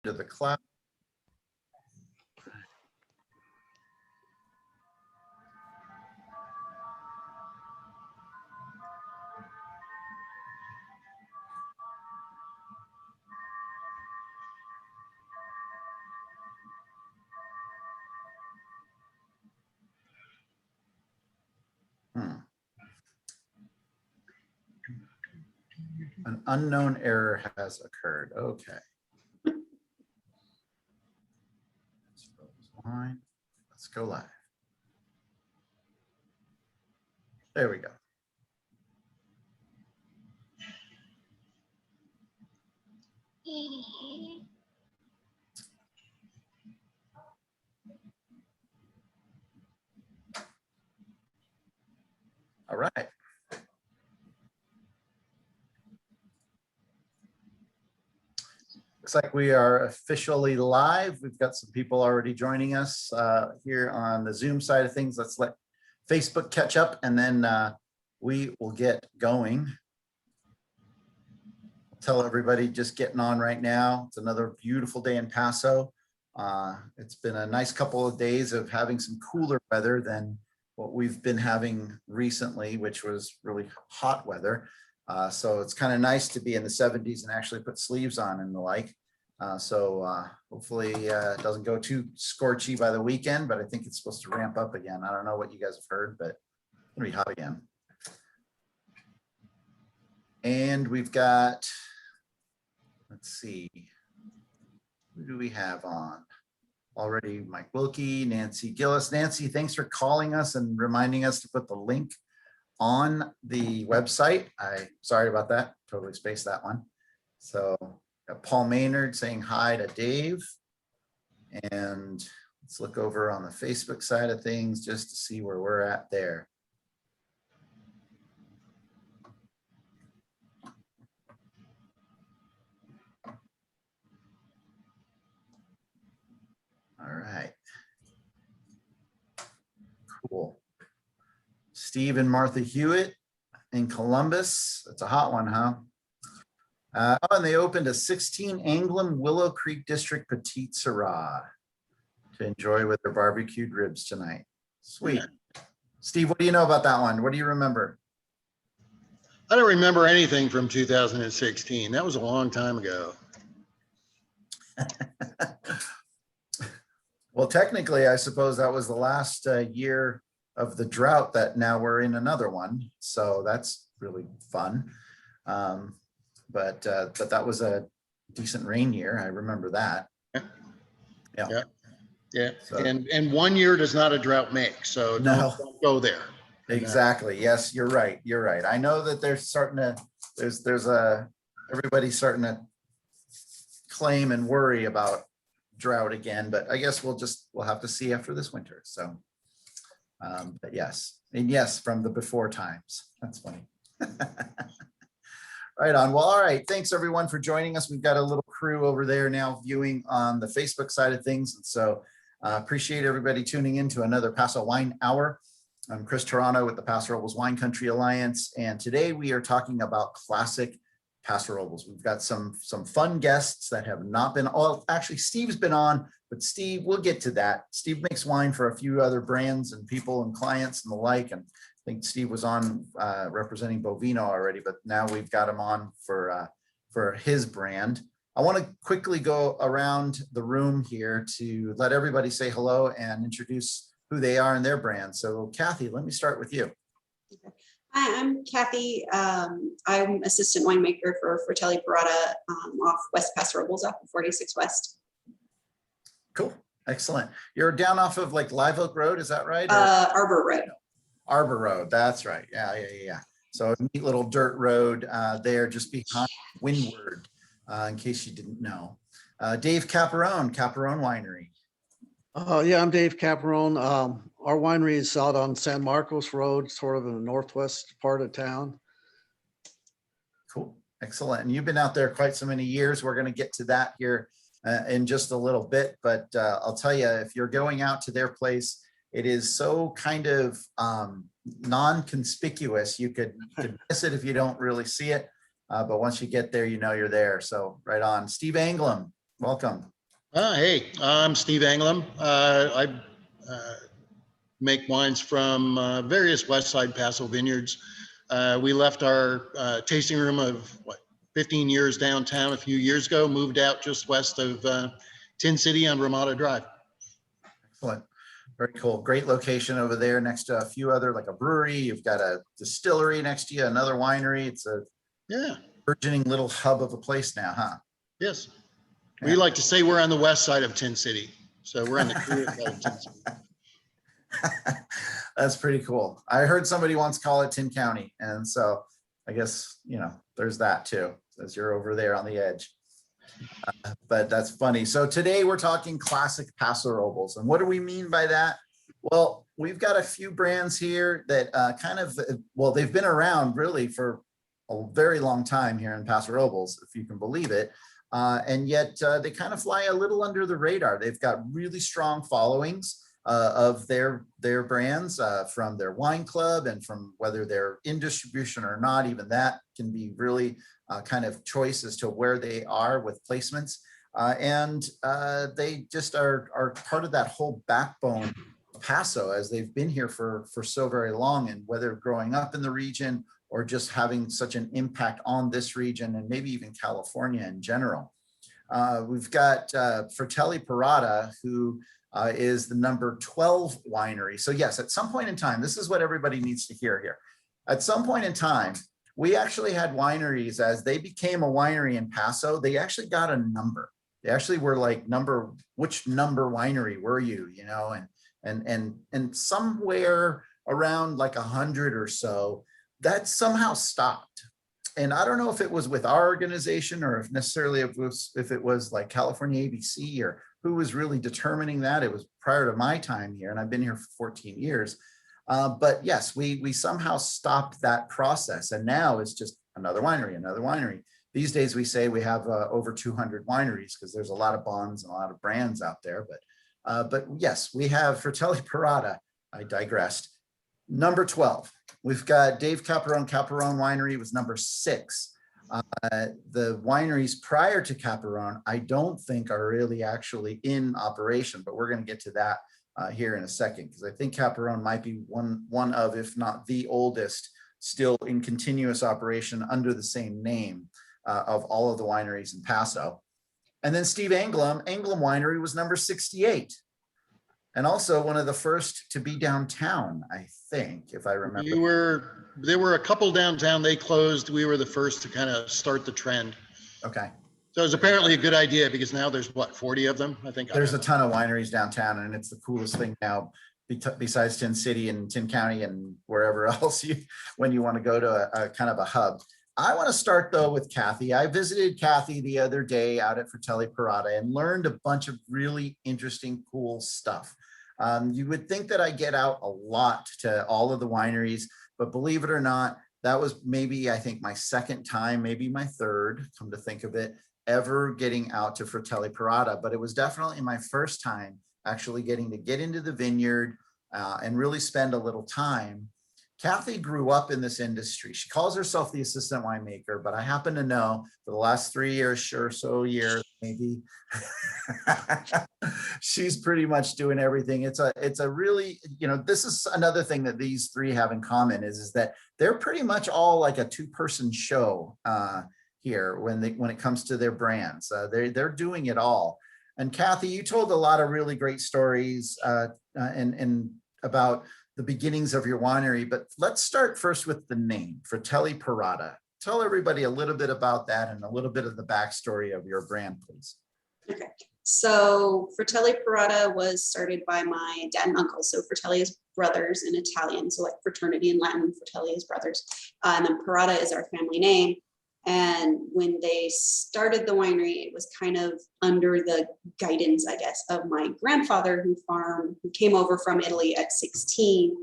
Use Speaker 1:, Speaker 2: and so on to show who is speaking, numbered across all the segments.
Speaker 1: to the cloud. An unknown error has occurred. Okay. Let's go live. There we go. All right. Looks like we are officially live. We've got some people already joining us here on the Zoom side of things. Let's let Facebook catch up and then we will get going. Tell everybody just getting on right now. It's another beautiful day in Paso. It's been a nice couple of days of having some cooler weather than what we've been having recently, which was really hot weather. So it's kind of nice to be in the 70s and actually put sleeves on and the like. Hopefully it doesn't go too scorchy by the weekend, but I think it's supposed to ramp up again. I don't know what you guys have heard, but it's gonna be hot again. And we've got, let's see, who do we have on? Already Mike Wilkie, Nancy Gillis. Nancy, thanks for calling us and reminding us to put the link on the website. Sorry about that, totally spaced that one. So got Paul Maynard saying hi to Dave. And let's look over on the Facebook side of things just to see where we're at there. All right. Cool. Steve and Martha Hewitt in Columbus. That's a hot one, huh? And they opened a 16 Anglim Willow Creek District Petite Syrah to enjoy with their barbecued ribs tonight. Sweet. Steve, what do you know about that one? What do you remember?
Speaker 2: I don't remember anything from 2016. That was a long time ago.
Speaker 1: Well, technically, I suppose that was the last year of the drought that now we're in another one. So that's really fun. But that was a decent rain year. I remember that.
Speaker 2: Yeah. So, and 1 year does not a drought make. So
Speaker 1: no.
Speaker 2: Don't go there.
Speaker 1: Exactly. Yes, you're right. You're right. I know that they're starting to, everybody's starting to claim and worry about drought again, but I guess we'll have to see after this winter. So, but yes, and yes, from the before times. That's funny. Right on. Well, all right. Thanks everyone for joining us. We've got a little crew over there now viewing on the Facebook side of things. And so appreciate everybody tuning in to another Paso Wine Hour. I'm Chris Toronto with the Paso Robles Wine Country Alliance. And today we are talking about classic Paso Robles. We've got some fun guests that have not been, well, actually Steve's been on, but Steve, we'll get to that. Steve makes wine for a few other brands and people and clients and the like. And I think Steve was on representing Bovino already, but now we've got him on for his brand. I want to quickly go around the room here to let everybody say hello and introduce who they are and their brand. So Cathy, let me start with you.
Speaker 3: Hi, I'm Cathy. I'm assistant winemaker for Fratelli Parata off West Paso Robles off of 46 West.
Speaker 1: Cool, excellent. You're down off of like Live Oak Road, is that right?
Speaker 3: Arbor Road.
Speaker 1: Arbor Road, that's right. Yeah. So a neat little dirt road there just behind Windward, in case you didn't know. Dave Caparone, Caparone Winery.
Speaker 4: Yeah, I'm Dave Caparone. Our winery is out on San Marcos Road, sort of in the northwest part of town.
Speaker 1: Cool, excellent. And you've been out there quite so many years. We're going to get to that here in just a little bit, but I'll tell you, if you're going out to their place, it is so kind of non-conspicuous. You could miss it if you don't really see it, but once you get there, you know you're there. So right on. Steve Anglim. Welcome.
Speaker 2: Hey, I'm Steve Anglim. I make wines from various West Side Paso vineyards. We left our tasting room of 15 years downtown a few years ago, moved out just west of Tin City on Ramada Drive.
Speaker 1: Excellent. Very cool. Great location over there next to a few other, like a brewery. You've got a distillery next to you, another winery. It's a burgeoning little hub of a place now, huh?
Speaker 2: Yes.
Speaker 1: Yeah.
Speaker 2: We like to say we're on the west side of Tin City. So we're on the cool side of Tin City.
Speaker 1: That's pretty cool. I heard somebody once call it Tin County. And so I guess, there's that too, as you're over there on the edge. But that's funny. So today we're talking classic Paso Robles. And what do we mean by that? Well, we've got a few brands here that they've been around really for a very long time here in Paso Robles, if you can believe it. And yet they kind of fly a little under the radar. They've got really strong followings of their brands from their wine club, and from whether they're in distribution or not. Even that can be really kind of choice as to where they are with placements. And they just are part of that whole backbone of Paso, as they've been here for so very long, and whether growing up in the region or just having such an impact on this region and maybe even California in general. We've got Fratelli Parada, who is the number 12 winery. So yes, at some point in time, this is what everybody needs to hear here. At some point in time, we actually had wineries, as they became a winery in Paso, they actually got a number. They actually were like, which number winery were you, and somewhere around like 100 or so, that somehow stopped. And I don't know if it was with our organization, or if necessarily if it was like California ABC, or who was really determining that. It was prior to my time here, and I've been here for 14 years. But yes, we somehow stopped that process, and now it's just another winery, another winery. These days we say we have over 200 wineries, because there's a lot of bonds and a lot of brands out there. But yes, we have Fratelli Parada. I digressed. Number 12. We've got Dave Caparone. Caparone Winery was number 6. The wineries prior to Caparone, I don't think are really actually in operation, but we're going to get to that here in a second, because I think Caparone might be one of, if not the oldest, still in continuous operation under the same name of all of the wineries in Paso. And then Steve Anglim Winery was number 68. And also one of the first to be downtown, I think, if I remember.
Speaker 2: There were a couple downtown, they closed. We were the first to kind of start the trend.
Speaker 1: Okay.
Speaker 2: So it was apparently a good idea, because now there's 40 of them, I think.
Speaker 1: There's a ton of wineries downtown, and it's the coolest thing now, besides Tin City and Tin County and wherever else when you want to go to a kind of a hub. I want to start though with Cathy. I visited Cathy the other day out at Fratelli Parada and learned a bunch of really interesting, cool stuff. You would think that I get out a lot to all of the wineries, but believe it or not, that was maybe, I think, my second time, maybe my third, come to think of it, ever getting out to Fratelli Parada. But it was definitely my first time actually getting to get into the vineyard and really spend a little time. Cathy grew up in this industry. She calls herself the assistant winemaker, but I happen to know for the last 3 years, maybe, she's pretty much doing everything. It's a really, this is another thing that these three have in common is that they're pretty much all like a 2-person show here when it comes to their brands. They're doing it all. And Cathy, you told a lot of really great stories and about the beginnings of your winery, but let's start first with the name, Fratelli Parada. Tell everybody a little bit about that and a little bit of the backstory of your brand, please.
Speaker 3: Okay, so Fratelli Parada was started by my dad and uncle. So Fratelli is brothers in Italian, so like fraternity in Latin, Fratelli is brothers. And then Parada is our family name. And when they started the winery, it was kind of under the guidance, I guess, of my grandfather who came over from Italy at 16.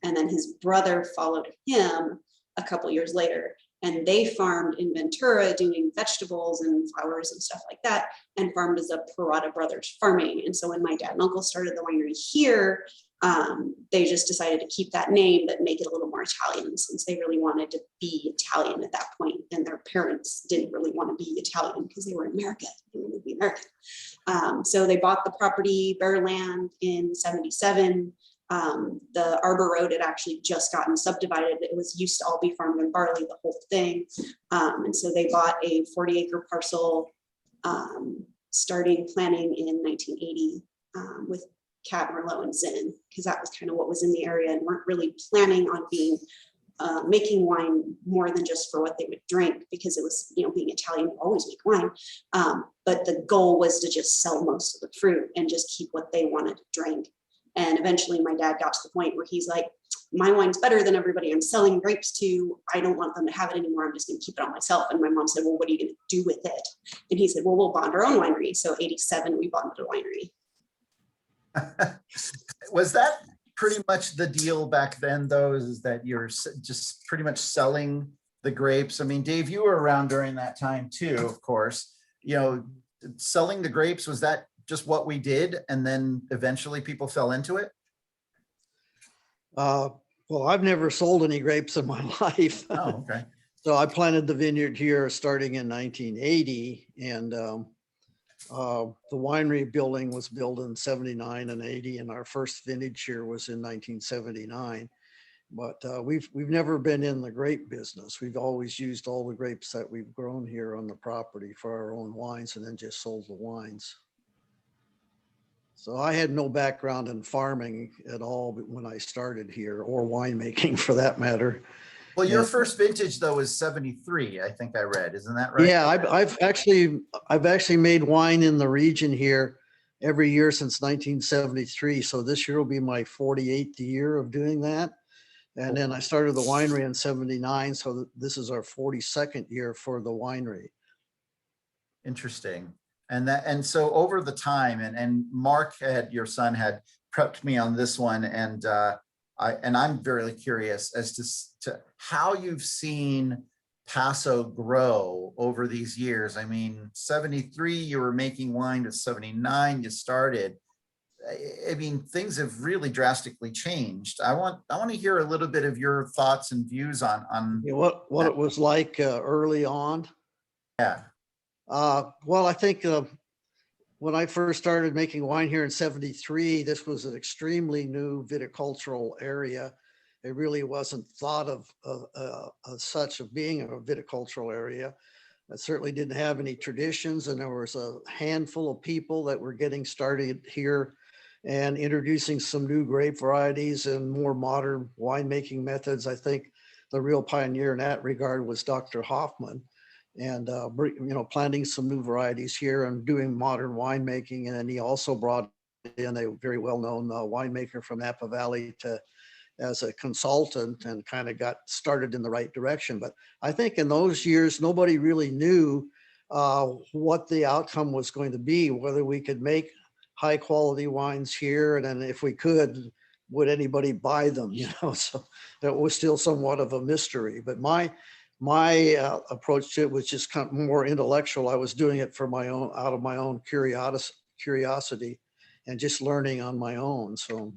Speaker 3: And then his brother followed him a couple years later. And they farmed in Ventura doing vegetables and flowers and stuff like that, and farmed as a Parada Brothers farming. And so when my dad and uncle started the winery here, they just decided to keep that name, but make it a little more more Italian, since they really wanted to be Italian at that point, and their parents didn't really want to be Italian because they were in America. They wanted to be American. So they bought the property, bare land, in 77. The Arbor Road had actually just gotten subdivided. It was used to all be farmed and barley, the whole thing. And so they bought a 40-acre parcel, starting planning in 1980 with Cab, Merlot, and Zinn, because that was kind of what was in the area, and weren't really planning on being making wine more than just for what they would drink, because it was, you know, being Italian, you always make wine. But the goal was to just sell most of the fruit and just keep what they wanted to drink. And eventually my dad got to the point where he's like, my wine's better than everybody I'm selling grapes to. I don't want them to have it anymore. I'm just going to keep it on myself. And my mom said, well, what are you going to do with it? And he said, well, we'll bond our own winery. So 87, we bonded a winery.
Speaker 1: Was that pretty much the deal back then, though, is that you're just pretty much selling the grapes? I mean, Dave, you were around during that time too, of course. You know, selling the grapes, was that just what we did, and then eventually people fell into it?
Speaker 4: Well, I've never sold any grapes in my life.
Speaker 1: Oh, okay.
Speaker 4: So I planted the vineyard here starting in 1980, and the winery building was built in 79 and 80, and our first vintage here was in 1979. But we've never been in the grape business. We've always used all the grapes that we've grown here on the property for our own wines, and then just sold the wines. So I had no background in farming at all when I started here, or winemaking for that matter.
Speaker 1: Well, your first vintage though was 73, I think I read. Isn't that right?
Speaker 4: Yeah, I've actually made wine in the region here every year since 1973. So this year will be my 48th year of doing that. And then I started the winery in 79. So this is our 42nd year for the winery.
Speaker 1: Interesting. And so over the time, and Mark your son had prepped me on this one, and I'm very curious as to how you've seen Paso grow over these years. I mean, 73, you were making wine. To 79, you started. I mean, things have really drastically changed. I want to hear a little bit of your thoughts and views on
Speaker 4: You know, what it was like early on.
Speaker 1: Yeah.
Speaker 4: Well, I think when I first started making wine here in 73, this was an extremely new viticultural area. It really wasn't thought of such of being a viticultural area. It certainly didn't have any traditions, and there was a handful of people that were getting started here and introducing some new grape varieties and more modern winemaking methods. I think the real pioneer in that regard was Dr. Hoffman. And you know, planting some new varieties here and doing modern winemaking. And then he also brought in a very well-known winemaker from Napa Valley as a consultant, and kind of got started in the right direction. But I think in those years, nobody really knew what the outcome was going to be, whether we could make high quality wines here, and then if we could, would anybody buy them? You know, so that was still somewhat of a mystery. But my approach to it was just kind of more intellectual. I was doing it for my own, out of my own curiosity, and just learning on my own. So.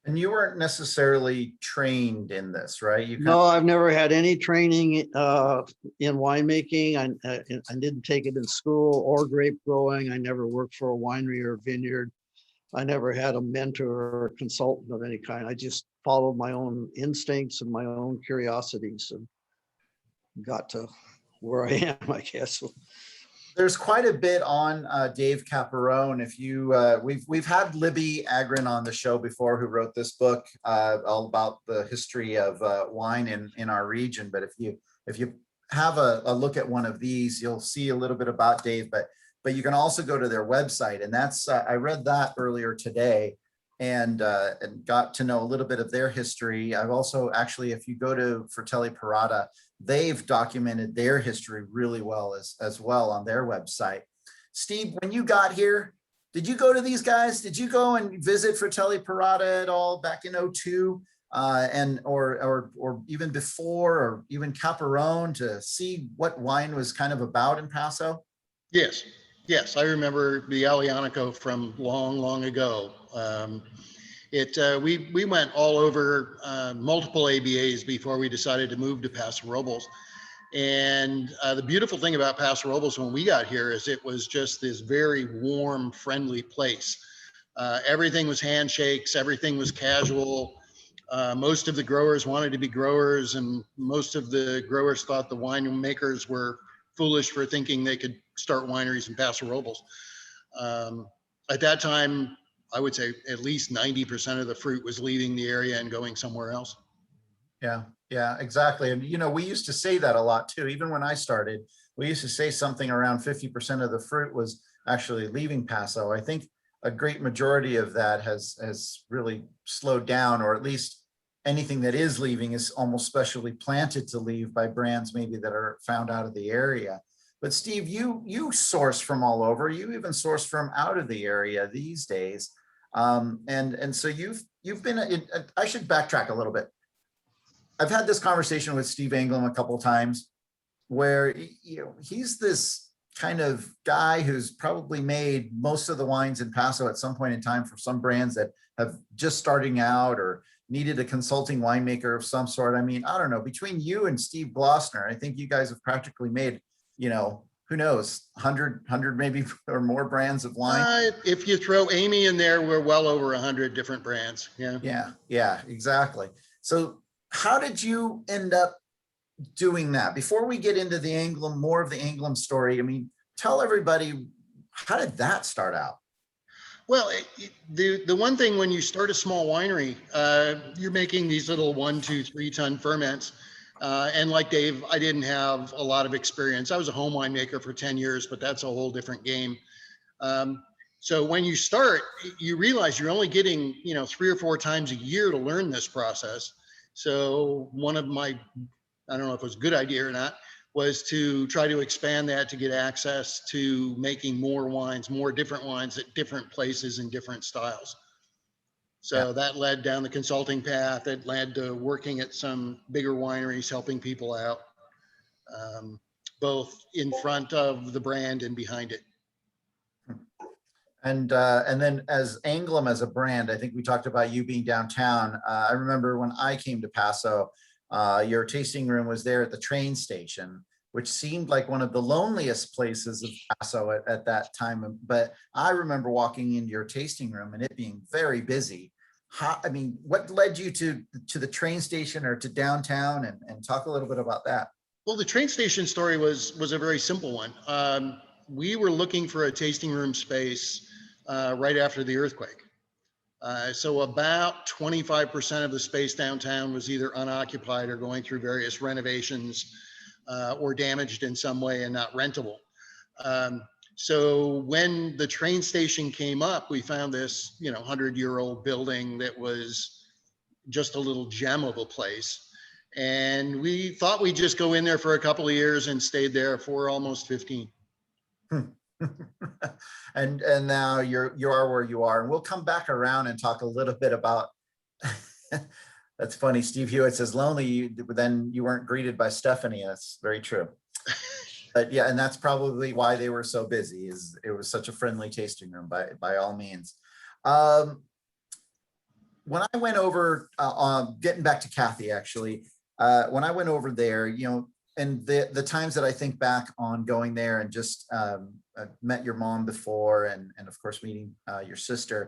Speaker 1: And you weren't necessarily trained in this, right?
Speaker 4: No, I've never had any training in winemaking. I didn't take it in school or grape growing. I never worked for a winery or vineyard. I never had a mentor or a consultant of any kind. I just followed my own instincts and my own curiosities, and got to where I am, I guess.
Speaker 1: There's quite a bit on Dave Caparone. If you, we've had Libby Agron on the show before, who wrote this book all about the history of wine in our region. But if you have a look at one of these, you'll see a little bit about Dave. But you can also go to their website, and that's I read that earlier today, and got to know a little bit of their history. I've also actually, if you go to Fratelli Parata, they've documented their history really well as well on their website. Steve, when you got here, did you go to these guys? Did you go and visit Fratelli Parata at all back in 02? And or even before, or even Caparone, to see what wine was kind of about in Paso?
Speaker 2: Yes, I remember the Alianico from long ago. We went all over multiple ABAs before we decided to move to Paso Robles. And the beautiful thing about Paso Robles when we got here is it was just this very warm, friendly place. Everything was handshakes, everything was casual. Most of the growers wanted to be growers, and most of the growers thought the winemakers were foolish for thinking they could start wineries in Paso Robles. At that time, I would say at least 90% of the fruit was leaving the area and going somewhere else.
Speaker 1: Yeah, yeah, exactly. And, you know, we used to say that a lot too. Even when I started, we used to say something around 50% of the fruit was actually leaving Paso. I think a great majority of that has really slowed down, or at least anything that is leaving is almost specially planted to leave by brands maybe that are found out of the area. But Steve, you source from all over. You even source from out of the area these days. And so you've been, I should backtrack a little bit. I've had this conversation with Steve Anglim a couple of times where, you know, he's this kind of guy who's probably made most of the wines in Paso at some point in time for some brands that have just starting out or needed a consulting winemaker of some sort. I mean, I don't know, between you and Steve Glossner, I think you guys have practically made, you know, who knows, 100 maybe or more brands of wine.
Speaker 2: If you throw Amy in there, we're well over 100 different brands. Yeah.
Speaker 1: Yeah, exactly. So how did you end up doing that? Before we get into the Anglim, more of the Anglim story, I mean, tell everybody, how did that start out?
Speaker 2: Well, the one thing when you start a small winery, you're making these little 1, 2, 3 ton ferments. And like Dave, I didn't have a lot of experience. I was a home winemaker for 10 years, but that's a whole different game. So when you start, you realize you're only getting, 3 or 4 times a year to learn this process. So one of my, I don't know if it was a good idea or not, was to try to expand that to get access to making more wines, more different wines at different places and different styles. So that led down the consulting path. It led to working at some bigger wineries, helping people out, both in front of the brand and behind it.
Speaker 1: And then as Anglim as a brand, I think we talked about you being downtown. I remember when I came to Paso, your tasting room was there at the train station, which seemed like one of the loneliest places of Paso at that time. But I remember walking into your tasting room and it being very busy. I mean, what led you to the train station or to downtown, and talk a little bit about that?
Speaker 2: Well, the train station story was a very simple one. We were looking for a tasting room space right after the earthquake. So about 25% of the space downtown was either unoccupied or going through various renovations or damaged in some way and not rentable. So when the train station came up, we found this, 100-year-old building that was just a little gem of a place. And we thought we'd just go in there for a couple of years and stayed there for almost 15.
Speaker 1: And now you are where you are. And we'll come back around and talk a little bit about, that's funny. Steve Hewitt says, lonely, then you weren't greeted by Stephanie. That's very true. But yeah, and that's probably why they were so busy, is it was such a friendly tasting room by all means. When I went over, getting back to Cathy, actually, when I went over there, and the times that I think back on going there and just met your mom before, and of course meeting your sister,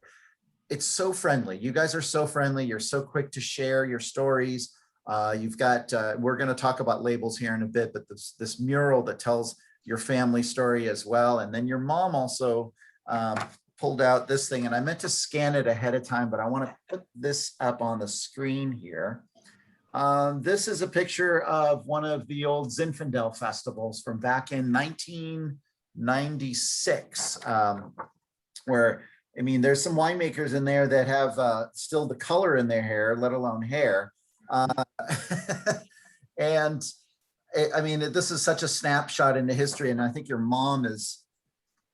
Speaker 1: it's so friendly. You guys are so friendly. You're so quick to share your stories. You've got, we're going to talk about labels here in a bit, but this mural that tells your family story as well. And then your mom also pulled out this thing, and I meant to scan it ahead of time, but I want to put this up on the screen here. This is a picture of one of the old Zinfandel festivals from back in 1996, where, I mean, there's some winemakers in there that have still the color in their hair, let alone hair. And I mean, this is such a snapshot into history. And I think your mom is,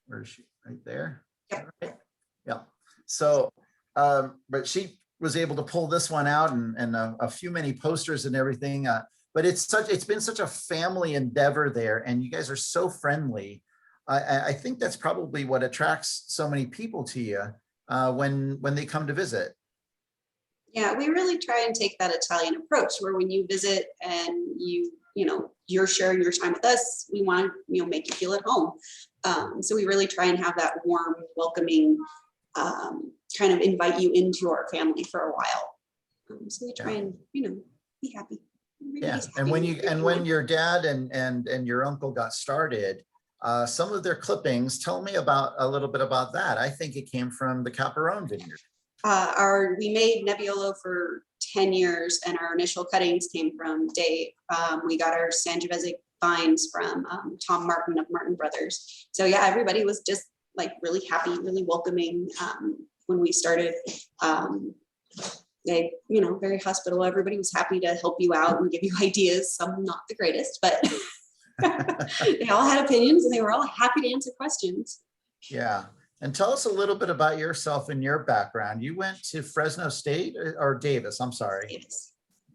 Speaker 1: where is she? Right there. Right? Yeah. So, but she was able to pull this one out, and a few many posters and everything. But it's been such a family endeavor there, and you guys are so friendly. I think that's probably what attracts so many people to you when they come to visit.
Speaker 3: Yeah, we really try and take that Italian approach where when you visit and you're sharing your time with us, we want to, make you feel at home. So we really try and have that warm, welcoming, kind of invite you into our family for a while. So we try and, be happy.
Speaker 1: Yeah,
Speaker 3: Everybody's
Speaker 1: and
Speaker 3: happy.
Speaker 1: when your dad and your uncle got started, some of their clippings, tell me about a little bit about that. I think it came from the Caparone vineyard.
Speaker 3: We made Nebiolo for 10 years and our initial cuttings came from Dave. We got our Sangiovese vines from Tom Martin of Martin Brothers. So yeah, everybody was just like really happy, really welcoming when we started. They, very hospitable. Everybody was happy to help you out and give you ideas. Some not the greatest, but they all had opinions and they were all happy to answer questions.
Speaker 1: Yeah. And tell us a little bit about yourself and your background. You went to Fresno State or Davis, I'm sorry.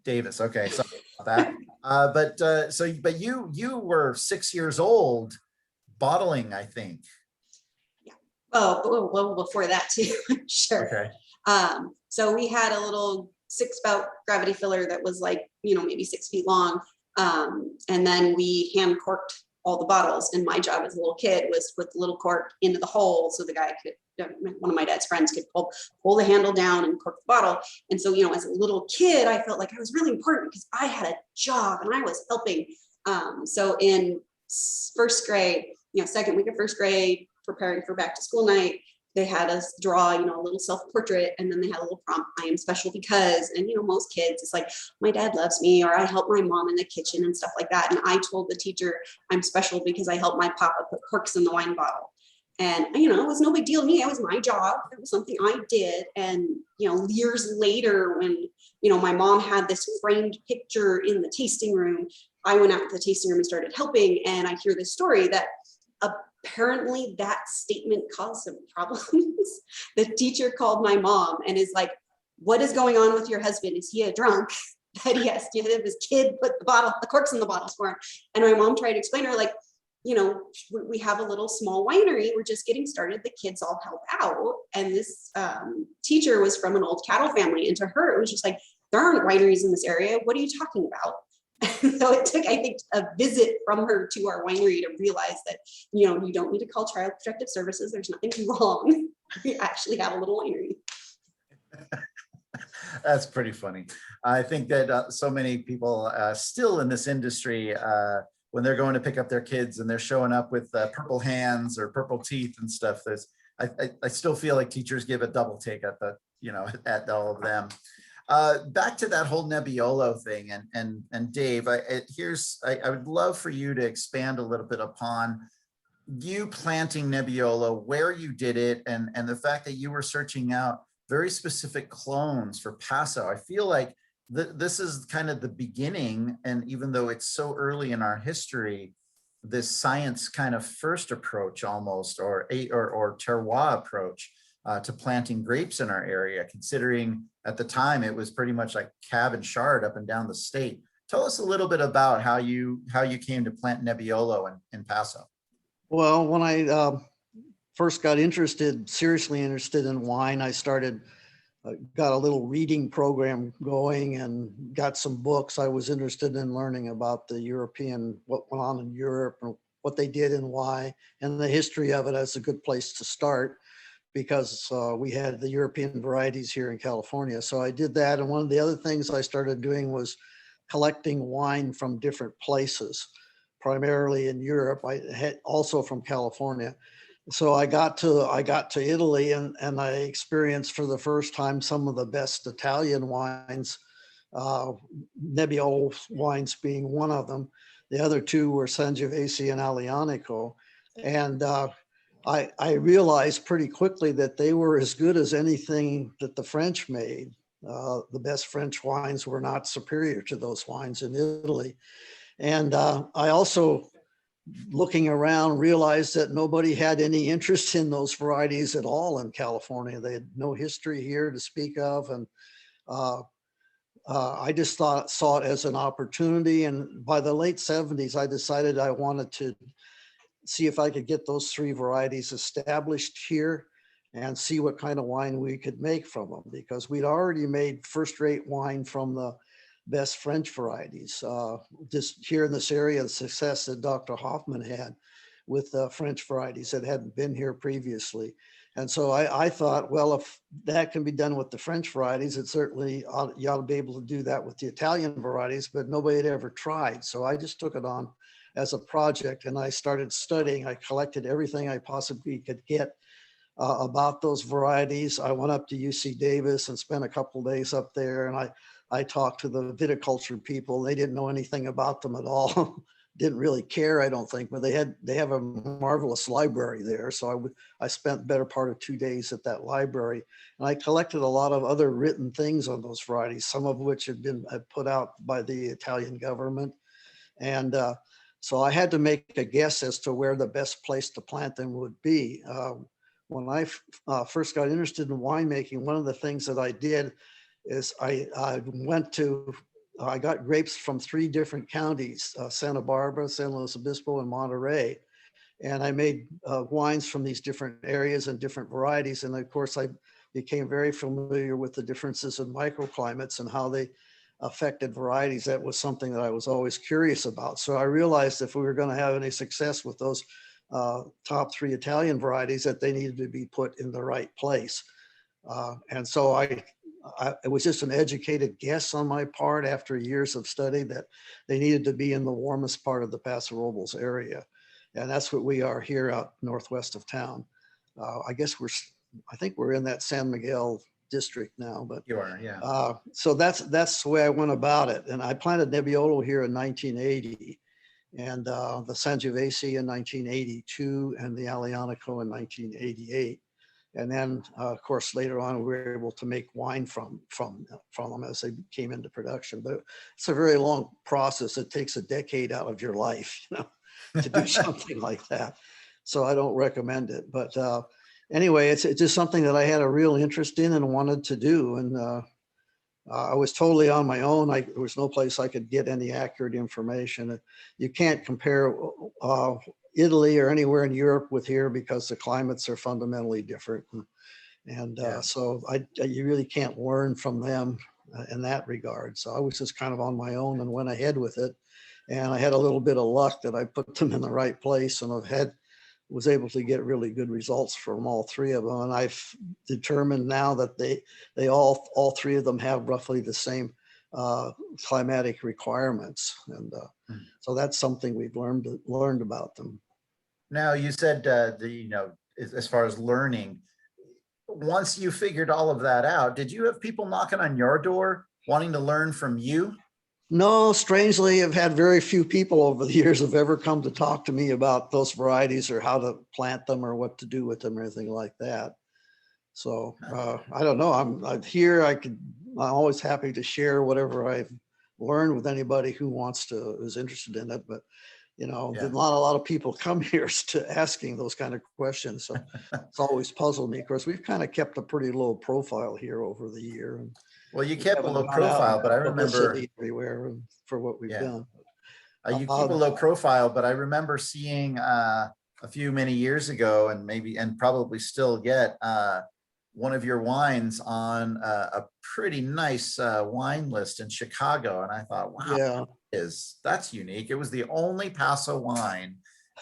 Speaker 1: Davis. Okay. Sorry about that. But you were 6 years old bottling, I think.
Speaker 3: Yeah. Oh, well, before that too. Sure.
Speaker 1: Okay.
Speaker 3: So we had a little 6-spout gravity filler that was like, maybe 6 feet long. And then we hand corked all the bottles. And my job as a little kid was put the little cork into the hole so the guy could, one of my dad's friends could pull the handle down and cork the bottle. And so, as a little kid, I felt like I was really important because I had a job and I was helping. So in first grade, second week of first grade, preparing for back to school night, they had us draw, a little self-portrait, and then they had a little prompt, I am special because, and most kids, it's like, my dad loves me, or I help my mom in the kitchen and stuff like that. And I told the teacher, I'm special because I helped my papa put corks in the wine bottle. And, it was no big deal to me. It was my job. It was something I did. And, years later when, my mom had this framed picture in the tasting room, I went out to the tasting room and started helping. And I hear this story that apparently that statement caused some problems. The teacher called my mom and is like, what is going on with your husband? Is he a drunk? That he has to have his kid put the corks in the bottles for him. And my mom tried to explain to her, like, we have a little small winery. We're just getting started. The kids all help out. And this teacher was from an old cattle family. And to her, it was just like, there aren't wineries in this area. What are you talking about? So it took, I think, a visit from her to our winery to realize that, you don't need to call Child Protective Services. There's nothing wrong. We actually have a little winery.
Speaker 1: That's pretty funny. I think that so many people still in this industry, when they're going to pick up their kids and they're showing up with purple hands or purple teeth and stuff, I still feel like teachers give a double take at at all of them. Back to that whole Nebiolo thing, and Dave, I would love for you to expand a little bit upon you planting Nebiolo, where you did it, and the fact that you were searching out very specific clones for Paso. I feel like this is kind of the beginning, and even though it's so early in our history, this science kind of first approach almost, or terroir approach to planting grapes in our area, considering at the time it was pretty much like Cab and Chard up and down the state. Tell us a little bit about how you came to plant Nebiolo in Paso.
Speaker 4: Well, when I first got seriously interested in wine, I got a little reading program going and got some books. I was interested in learning about what went on in Europe and what they did and why, and the history of it as a good place to start, because we had the European varieties here in California. So I did that. And one of the other things I started doing was collecting wine from different places, primarily in Europe. I had also from California. So I got to Italy and I experienced for the first time some of the best Italian wines, Nebbiolo wines being one of them. The other two were Sangiovese and Aglianico. And I realized pretty quickly that they were as good as anything that the French made. The best French wines were not superior to those wines in Italy. And I also, looking around, realized that nobody had any interest in those varieties at all in California. They had no history here to speak of. And I just saw it as an opportunity. And by the late 70s, I decided I wanted to see if I could get those 3 varieties established here. and see what kind of wine we could make from them, because we'd already made first-rate wine from the best French varieties. Just here in this area, the success that Dr. Hoffman had with French varieties that hadn't been here previously. And so I thought, well, if that can be done with the French varieties, it certainly you ought to be able to do that with the Italian varieties, but nobody had ever tried. So I just took it on as a project, and I started studying. I collected everything I possibly could get about those varieties. I went up to UC Davis and spent a couple of days up there, and I talked to the viticulture people. They didn't know anything about them at all. Didn't really care, I don't think, but they have a marvelous library there. So I spent the better part of 2 days at that library, and I collected a lot of other written things on those varieties, some of which had been put out by the Italian government. And so I had to make a guess as to where the best place to plant them would be. When I first got interested in winemaking, one of the things that I did is I got grapes from 3 different counties, Santa Barbara, San Luis Obispo, and Monterey. And I made wines from these different areas and different varieties. And of course, I became very familiar with the differences in microclimates and how they affected varieties. That was something that I was always curious about. So I realized if we were going to have any success with those top 3 Italian varieties, that they needed to be put in the right place. And so it was just an educated guess on my part after years of study that they needed to be in the warmest part of the Paso Robles area. And that's what we are here out northwest of town. I think we're in that San Miguel district now, but
Speaker 1: You are, yeah.
Speaker 4: so that's the way I went about it. And I planted Nebiolo here in 1980, and the Sangiovese in 1982, and the Aglianico in 1988. And then, of course, later on, we were able to make wine from them as they came into production. But it's a very long process. It takes a decade out of your life, to do something like that. So I don't recommend it. But anyway, it's just something that I had a real interest in and wanted to do. And I was totally on my own. There was no place I could get any accurate information. You can't compare Italy or anywhere in Europe with here because the climates are fundamentally different. And so you really can't learn from them in that regard. So I was just kind of on my own and went ahead with it. And I had a little bit of luck that I put them in the right place, and was able to get really good results from all 3 of them. And I've determined now that they all 3 of them have roughly the same climatic requirements. And so that's something we've learned about them.
Speaker 1: Now, you said as far as learning, once you figured all of that out, did you have people knocking on your door wanting to learn from you?
Speaker 4: No, strangely, I've had very few people over the years have ever come to talk to me about those varieties or how to plant them or what to do with them or anything like that. So I don't know. I'm here. I'm always happy to share whatever I've learned with anybody who is interested in it. But not a lot of people come here to asking those kind of questions. So it's always puzzled me. Of course, we've kind of kept a pretty low profile here over the year. And
Speaker 1: well, you kept a low profile, but I remember
Speaker 4: everywhere for what we've done.
Speaker 1: You keep a low profile, but I remember seeing a few many years ago, and probably still get one of your wines on a pretty nice wine list in Chicago, and I thought, wow, that's unique. It was the only Paso wine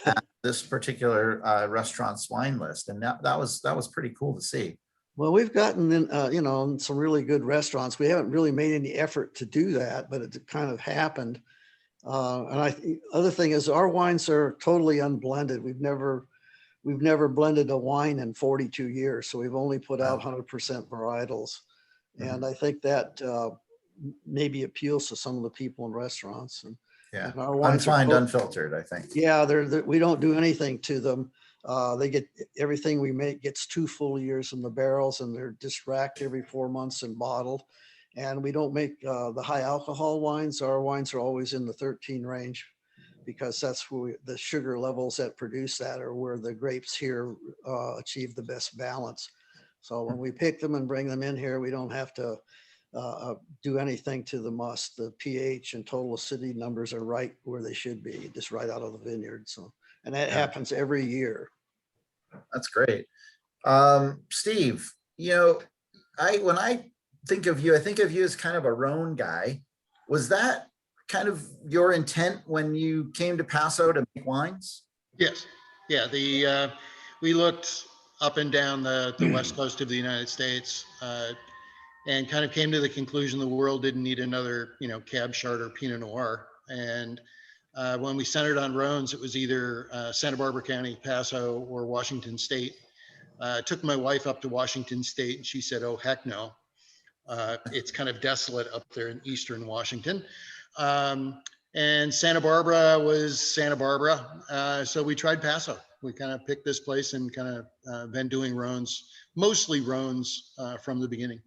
Speaker 1: at this particular restaurant's wine list, and that was pretty cool to see.
Speaker 4: Well, we've gotten in, some really good restaurants. We haven't really made any effort to do that, but it kind of happened. Other thing is our wines are totally unblended. We've never blended a wine in 42 years. So we've only put out 100% varietals. And I think that maybe appeals to some of the people in restaurants. And our wines
Speaker 1: unfiltered, I think.
Speaker 4: Yeah, we don't do anything to them. They get everything we make gets 2 full years in the barrels, and they're just racked every 4 months and bottled. And we don't make the high alcohol wines. Our wines are always in the 13 range, because that's where the sugar levels that produce that are where the grapes here achieve the best balance. So when we pick them and bring them in here, we don't have to do anything to the must. The pH and total acidity numbers are right where they should be, just right out of the vineyard. So, and that happens every year.
Speaker 1: That's great. Steve, when I think of you, I think of you as kind of a Rhone guy. Was that kind of your intent when you came to Paso to make wines?
Speaker 2: Yes. Yeah. We looked up and down the west coast of the United States, and kind of came to the conclusion the world didn't need another, Cab Chard or Pinot Noir. And when we centered on Rhones, it was either Santa Barbara County, Paso, or Washington State. I took my wife up to Washington State, and she said, "Oh, heck no. It's kind of desolate up there in eastern Washington." And Santa Barbara was Santa Barbara. So we tried Paso. We kind of picked this place and kind of been doing Rhones, mostly Rhones from the beginning.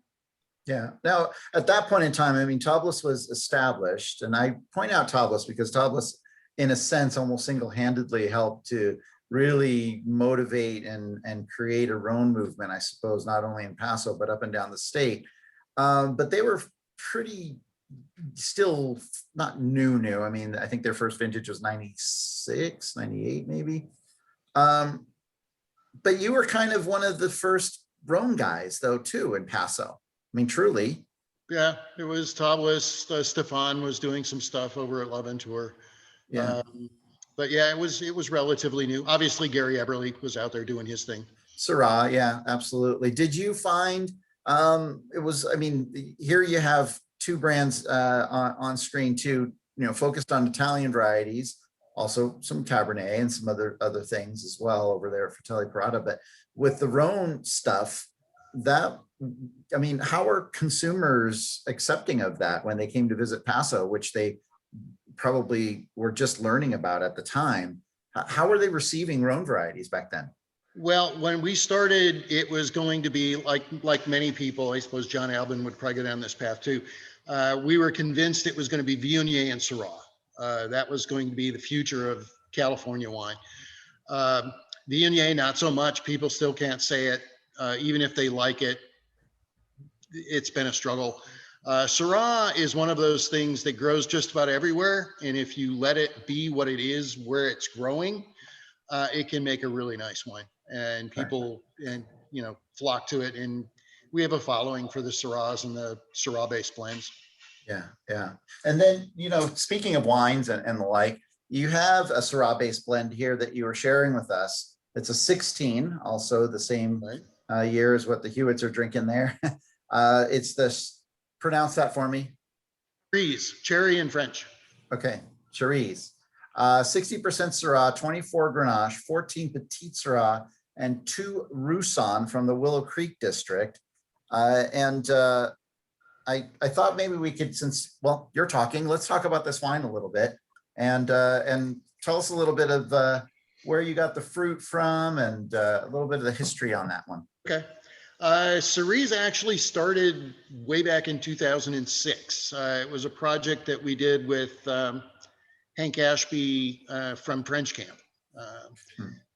Speaker 1: Yeah. Now, at that point in time, I mean, Toblis was established, and I point out Toblis because Toblis, in a sense, almost single-handedly helped to really motivate and create a Rhone movement, I suppose, not only in Paso, but up and down the state. But they were pretty still not new. I mean, I think their first vintage was 96, 98, maybe. But you were kind of one of the first Rhone guys, though, too, in Paso. I mean, truly.
Speaker 2: Yeah, it was Toblis. Stefan was doing some stuff over at L'Aventure.
Speaker 1: Yeah.
Speaker 2: But yeah, it was relatively new. Obviously, Gary Eberle was out there doing his thing.
Speaker 1: Syrah, yeah, absolutely. Did you find I mean, here you have two brands on screen too, focused on Italian varieties, also some Cabernet and some other things as well over there at Fratelli Parata. But with the Rhone stuff, I mean, how are consumers accepting of that when they came to visit Paso, which they probably were just learning about at the time? How were they receiving Rhone varieties back then?
Speaker 2: Well, when we started, it was going to be like many people. I suppose John Albin would probably go down this path too. We were convinced it was going to be Viognier and Syrah. That was going to be the future of California wine. Viognier, not so much. People still can't say it, even if they like it. It's been a struggle. Syrah is one of those things that grows just about everywhere, and if you let it be what it is, where it's growing, it can make a really nice wine, and people flock to it. And we have a following for the Syrahs and the Syrah-based blends.
Speaker 1: Yeah. And then, speaking of wines and the like, you have a Syrah-based blend here that you were sharing with us. It's a 16, also the same year as what the Hewitts are drinking there. It's pronounce that for me.
Speaker 2: Cerise, cherry in French.
Speaker 1: Okay, Cerise. 60% Syrah, 24 Grenache, 14 Petit Syrah, and 2 Roussanne from the Willow Creek district. I thought maybe we could, since, well, you're talking, let's talk about this wine a little bit and tell us a little bit of where you got the fruit from and a little bit of the history on that one.
Speaker 2: Okay. Cerise actually started way back in 2006. It was a project that we did with Hank Ashby from Trench Camp.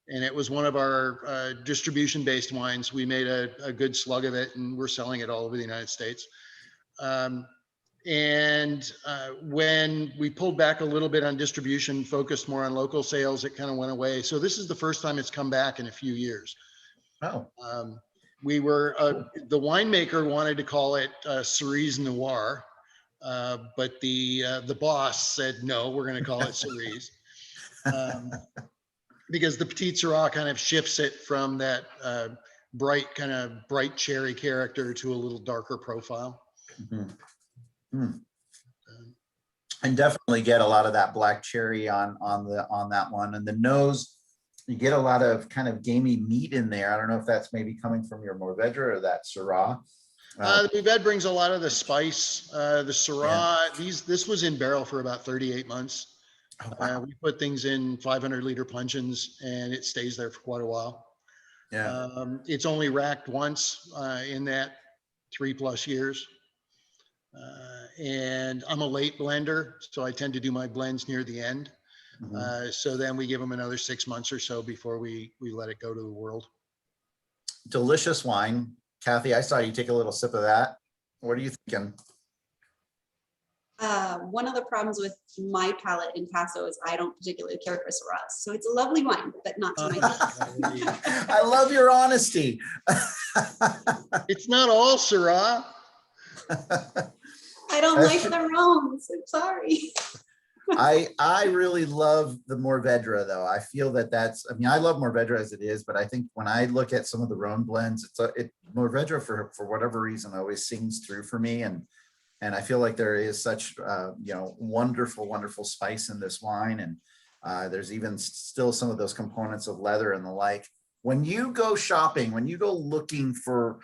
Speaker 2: And it was one of our distribution-based wines. We made a good slug of it, and we're selling it all over the United States. When we pulled back a little bit on distribution, focused more on local sales, it kind of went away. So this is the first time it's come back in a few years.
Speaker 1: Oh.
Speaker 2: We were, the winemaker wanted to call it Cerise Noir, but the boss said, no, we're going to call it Cerise. Because the Petit Syrah kind of shifts it from that bright cherry character to a little darker profile.
Speaker 1: And definitely get a lot of that black cherry on that one. And the nose, you get a lot of kind of gamey meat in there. I don't know if that's maybe coming from your Mourvedre or that Syrah.
Speaker 2: The Mourvedre brings a lot of the spice. The Syrah, this was in barrel for about 38 months. Oh, wow. We put things in 500-liter puncheons, and it stays there for quite a while. Yeah. It's only racked once in that 3+ years. And I'm a late blender, so I tend to do my blends near the end. So then we give them another 6 months or so before we let it go to the world.
Speaker 1: Delicious wine. Cathy, I saw you take a little sip of that. What are you thinking?
Speaker 3: One of the problems with my palate in Paso is I don't particularly care for Syrahs. So it's a lovely wine, but not to my taste.
Speaker 1: I love your honesty.
Speaker 2: It's not all Syrah.
Speaker 3: I don't like the Roms. I'm sorry.
Speaker 1: I really love the Mourvedre though. I feel that I mean, I love Mourvedre as it is, but I think when I look at some of the Rhone blends, Mourvedre for whatever reason always sings through for me. And I feel like there is such, wonderful, wonderful spice in this wine. And there's even still some of those components of leather and the like. When you go shopping, when you go looking for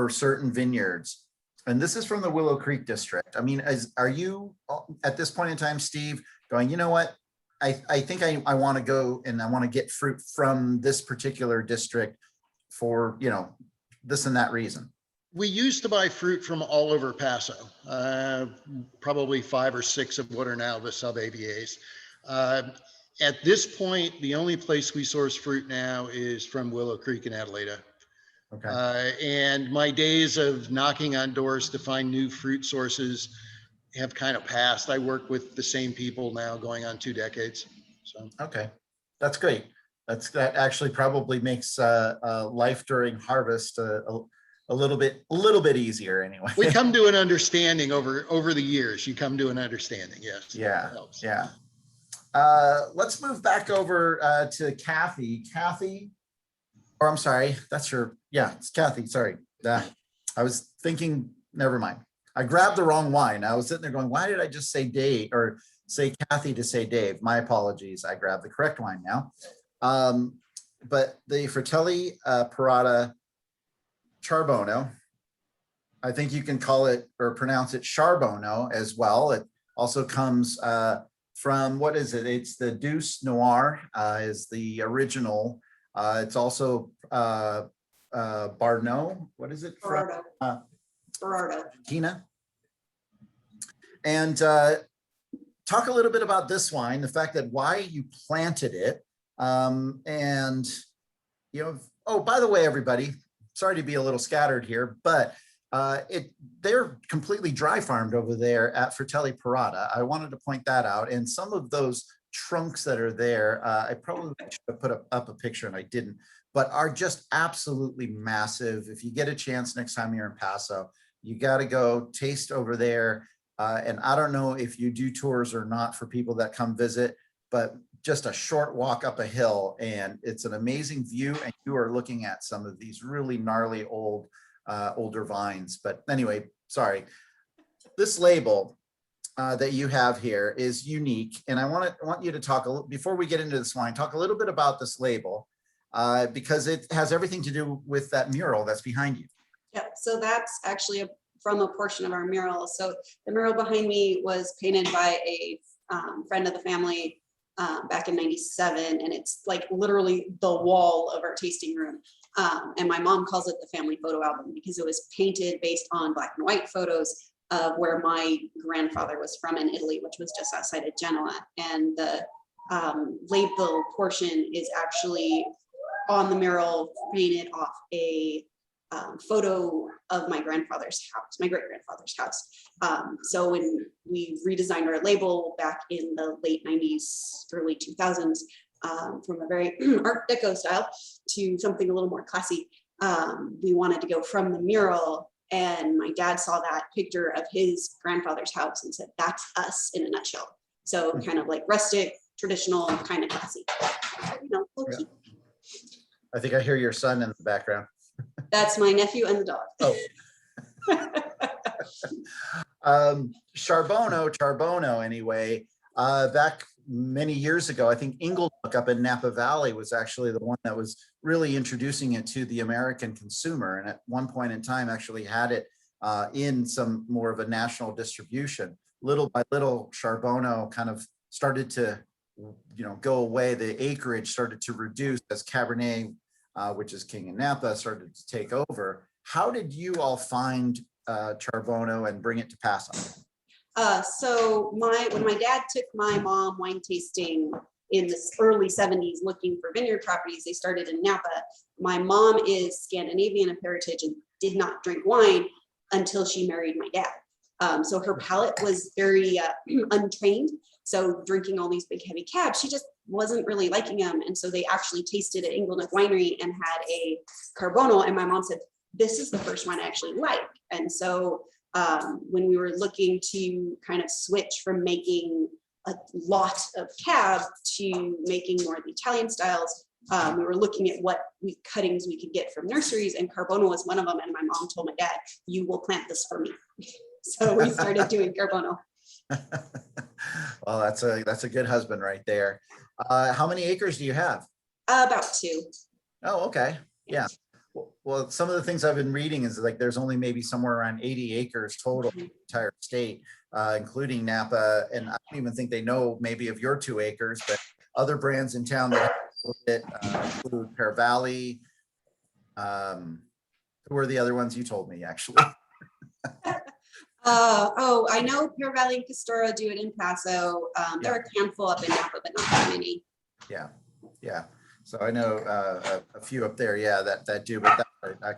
Speaker 1: certain vineyards, and this is from the Willow Creek district, I mean, are you at this point in time, Steve, going, you know what? I think I want to go and I want to get fruit from this particular district for, this and that reason.
Speaker 2: We used to buy fruit from all over Paso, probably 5 or 6 of what are now the sub-AVAs. At this point, the only place we source fruit now is from Willow Creek in Adelaida.
Speaker 1: Okay.
Speaker 2: And my days of knocking on doors to find new fruit sources have kind of passed. I work with the same people now going on 2 decades. So
Speaker 1: Okay, that's great. That actually probably makes life during harvest a little bit easier anyway.
Speaker 2: we come to an understanding over the years. You come to an understanding, yes.
Speaker 1: Yeah, yeah. Let's move back over to Cathy. Cathy, or I'm sorry, it's Cathy, sorry. I was thinking, never mind. I grabbed the wrong wine. I was sitting there going, why did I just say Dave or say Cathy to say Dave? My apologies. I grabbed the correct wine now. But the Fratelli Parata Charbono, I think you can call it or pronounce it Charbono as well. It also comes from, what is it? It's the Douce Noir is the original. It's also Barno. What is it?
Speaker 3: Berardo.
Speaker 1: Argentina. And talk a little bit about this wine, the fact that why you planted it. And, oh, by the way, everybody, sorry to be a little scattered here, but they're completely dry farmed over there at Fratelli Parata. I wanted to point that out. And some of those trunks that are there, I probably should have put up a picture and I didn't, but are just absolutely massive. If you get a chance next time you're in Paso, you got to go taste over there. And I don't know if you do tours or not for people that come visit, but just a short walk up a hill and it's an amazing view. And you are looking at some of these really gnarly older vines. But anyway, sorry. This label that you have here is unique. And I want you to talk before we get into this wine, talk a little bit about this label because it has everything to do with that mural that's behind you.
Speaker 3: Yeah, so that's actually from a portion of our mural. So the mural behind me was painted by a friend of the family back in '97, and it's like literally the wall of our tasting room. And my mom calls it the family photo album because it was painted based on black and white photos of where my grandfather was from in Italy, which was just outside of Genoa. And the label portion is actually on the mural painted off a photo of my grandfather's house, my great-grandfather's house. So when we redesigned our label back in the late 90s, early 2000s, from a very Art Deco style to something a little more classy, we wanted to go from the mural, and my dad saw that picture of his grandfather's house and said, that's us in a nutshell. So kind of like rustic, traditional, kind of classy.
Speaker 1: Yeah. I think I hear your son in the background.
Speaker 3: That's my nephew and the dog.
Speaker 1: Oh. Charbono anyway, back many years ago, I think Inglenook up in Napa Valley was actually the one that was really introducing it to the American consumer. And at one point in time actually had it in some more of a national distribution. Little by little, Charbono kind of started to, go away. The acreage started to reduce as Cabernet, which is king in Napa, started to take over. How did you all find Charbono and bring it to Paso?
Speaker 3: So when my dad took my mom wine tasting in the early 70s looking for vineyard properties, they started in Napa. My mom is Scandinavian of heritage and did not drink wine until she married my dad. So her palate was very untrained. So drinking all these big heavy cabs, she just wasn't really liking them. And so they actually tasted at Anglim Winery and had a Carbono. And my mom said, this is the first wine I actually like. And so when we were looking to kind of switch from making a lot of cab to making more of the Italian styles, we were looking at what cuttings we could get from nurseries, and Carbono was one of them. And my mom told my dad, you will plant this for me. So we started doing Carbono.
Speaker 1: Well, that's a good husband right there. How many acres do you have?
Speaker 3: About 2.
Speaker 1: Oh, okay. Yeah. Well, some of the things I've been reading is like there's only maybe somewhere around 80 acres total in the entire state, including Napa. And I don't even think they know maybe of your 2 acres, but other brands in town that include Pear Valley. Who are the other ones you told me actually?
Speaker 3: Oh, I know Pear Valley and Castora do it in Paso. There are a handful up in Napa, but not that many.
Speaker 1: Yeah. So I know a few up there, yeah, that do, but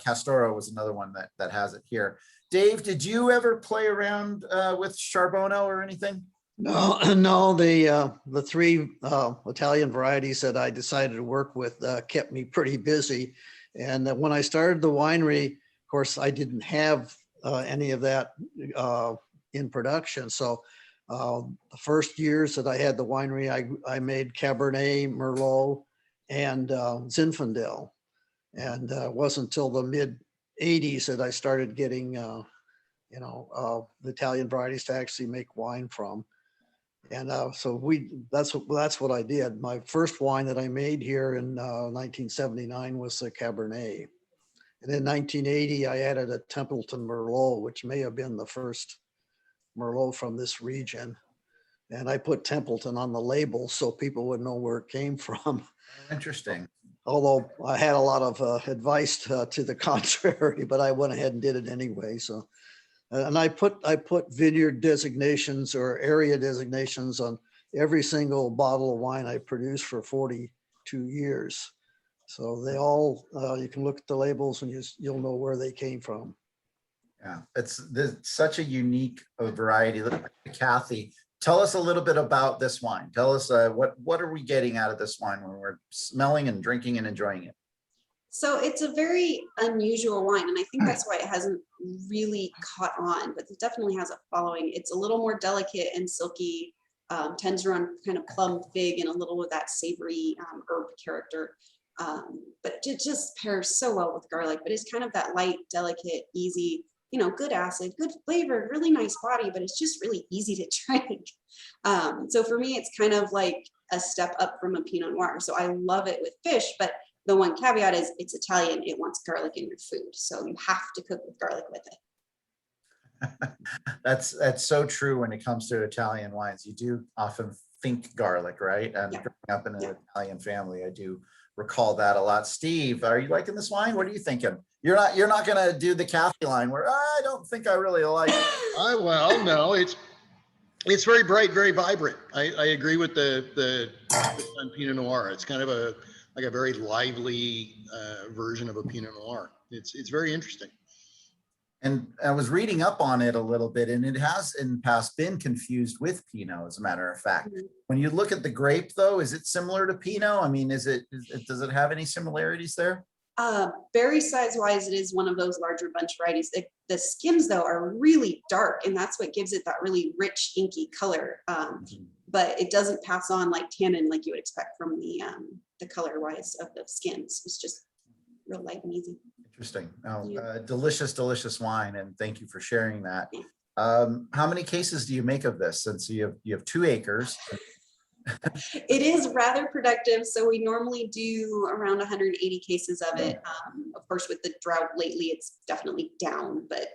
Speaker 1: Castoro was another one that has it here. Dave, did you ever play around with Charbonneau or anything?
Speaker 4: No, the 3 Italian varieties that I decided to work with kept me pretty busy. And when I started the winery, of course, I didn't have any of that in production. So the first years that I had the winery, I made Cabernet, Merlot, and Zinfandel. And it wasn't until the mid 80s that I started getting, the Italian varieties to actually make wine from. And so that's what I did. My first wine that I made here in 1979 was the Cabernet. And in 1980, I added a Templeton Merlot, which may have been the first Merlot from this region. And I put Templeton on the label so people would know where it came from.
Speaker 1: Interesting.
Speaker 4: Although I had a lot of advice to the contrary, but I went ahead and did it anyway. So, and I put vineyard designations or area designations on every single bottle of wine I produced for 42 years. So they all, you can look at the labels and you'll know where they came from.
Speaker 1: Yeah, it's such a unique variety. Look at Cathy. Tell us a little bit about this wine. Tell us what are we getting out of this wine when we're smelling and drinking and enjoying it?
Speaker 3: So it's a very unusual wine, and I think that's why it hasn't really caught on, but it definitely has a following. It's a little more delicate and silky, tends to run kind of plum fig and a little of that savory herb character. But it just pairs so well with garlic, but it's kind of that light, delicate, easy, good acid, good flavor, really nice body, but it's just really easy to drink. So for me, it's kind of like a step up from a Pinot Noir. So I love it with fish, but the one caveat is it's Italian. It wants garlic in your food. So you have to cook with garlic with it.
Speaker 1: That's so true when it comes to Italian wines. You do often think garlic, right? And growing up in an Italian family, I do recall that a lot. Steve, are you liking this wine? What are you thinking? You're not going to do the Cathy line where I don't think I really like it.
Speaker 2: Well, no, it's very bright, very vibrant. I agree with the Pinot Noir. It's kind of a very lively version of a Pinot Noir. It's very interesting.
Speaker 1: And I was reading up on it a little bit, and it has in the past been confused with Pinot, as a matter of fact.
Speaker 3: Mm-hmm.
Speaker 1: When you look at the grape, though, is it similar to Pinot? I mean, does it have any similarities there?
Speaker 3: Berry size wise, it is one of those larger bunch varieties. The skins, though, are really dark, and that's what gives it that really rich, inky color. But it doesn't pass on like tannin like you would expect from the color wise of the skins. It's just real light and easy.
Speaker 1: Interesting. Delicious wine, and thank you for sharing that. How many cases do you make of this, since you have 2 acres?
Speaker 3: It is rather productive. So we normally do around 180 cases of it. Of course, with the drought lately, it's definitely down, but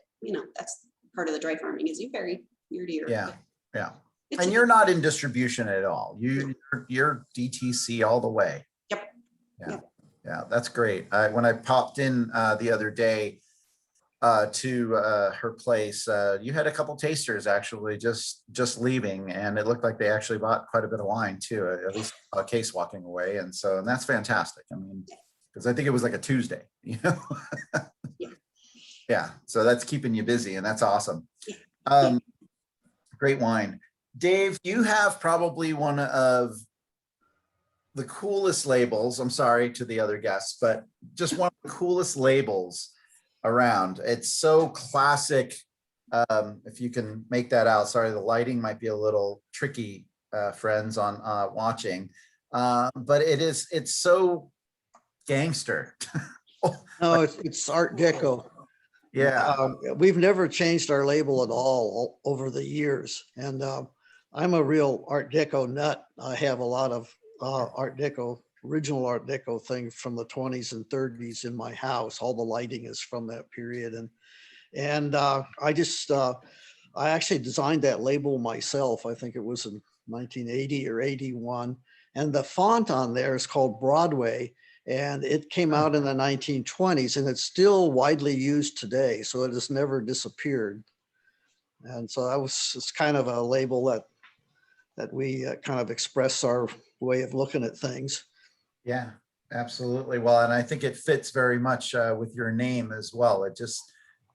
Speaker 3: that's part of the dry farming is you vary year to year.
Speaker 1: Yeah. And you're not in distribution at all. You're DTC all the way.
Speaker 3: Yep.
Speaker 1: Yeah, that's great. When I popped in the other day to her place, you had a couple tasters actually just leaving, and it looked like they actually bought quite a bit of wine too, at least a case walking away. And that's fantastic. I mean, because I think it was like a Tuesday, Yeah. So that's keeping you busy, and that's awesome. Um, great wine. Dave, you have probably one of the coolest labels. I'm sorry to the other guests, but just one of the coolest labels around. It's so classic. If you can make that out, sorry, the lighting might be a little tricky, friends on watching, but it's so gangster.
Speaker 4: No, it's Art Deco.
Speaker 1: Yeah.
Speaker 4: We've never changed our label at all over the years. And I'm a real Art Deco nut. I have a lot of Art Deco, original Art Deco things from the 20s and 30s in my house. All the lighting is from that period. And I actually designed that label myself. I think it was in 1980 or 81. And the font on there is called Broadway. And it came out in the 1920s and it's still widely used today. So it has never disappeared. And so it's kind of a label that we kind of express our way of looking at things.
Speaker 1: Yeah, absolutely. Well, and I think it fits very much with your name as well. If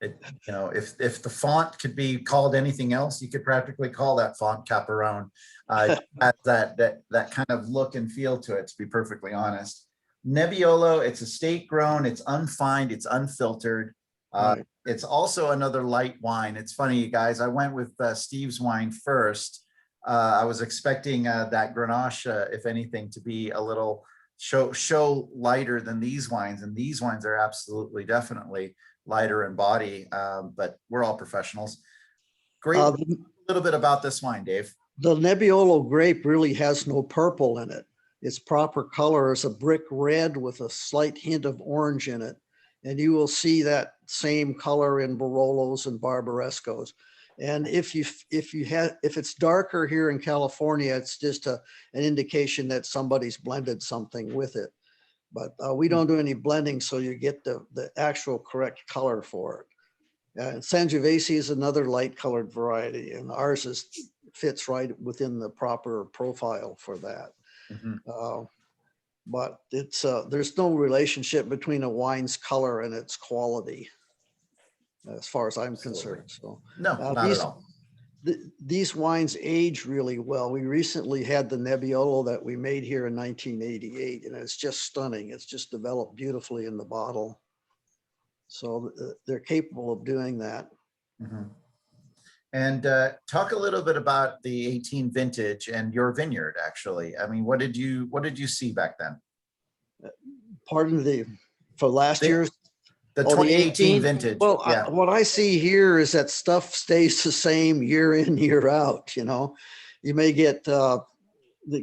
Speaker 1: the font could be called anything else, you could practically call that font Caparone. It has that kind of look and feel to it, to be perfectly honest. Nebiolo, it's estate grown, it's unfined, it's unfiltered.
Speaker 4: Right.
Speaker 1: It's also another light wine. It's funny, you guys, I went with Steve's wine first. I was expecting that Grenache, if anything, to be a little show lighter than these wines. And these wines are absolutely, definitely lighter in body, but we're all professionals. Great. A little bit about this wine, Dave.
Speaker 4: The Nebiolo grape really has no purple in it. Its proper color is a brick red with a slight hint of orange in it. And you will see that same color in Barolos and Barbarescos. And if it's darker here in California, it's just an indication that somebody's blended something with it. But we don't do any blending, so you get the actual correct color for it. Sangiovese is another light colored variety, and ours fits right within the proper profile for that.
Speaker 1: Mm-hmm.
Speaker 4: But there's no relationship between a wine's color and its quality, as far as I'm concerned. So
Speaker 1: no, not at all.
Speaker 4: These wines age really well. We recently had the Nebiolo that we made here in 1988, and it's just stunning. It's just developed beautifully in the bottle. So they're capable of doing that.
Speaker 1: Mm-hmm. And talk a little bit about the 18 vintage and your vineyard, actually. I mean, what did you see back then?
Speaker 4: Pardon for last year's?
Speaker 1: The 2018 vintage.
Speaker 4: Well,
Speaker 1: yeah.
Speaker 4: What I see here is that stuff stays the same year in, year out. You know, you may get the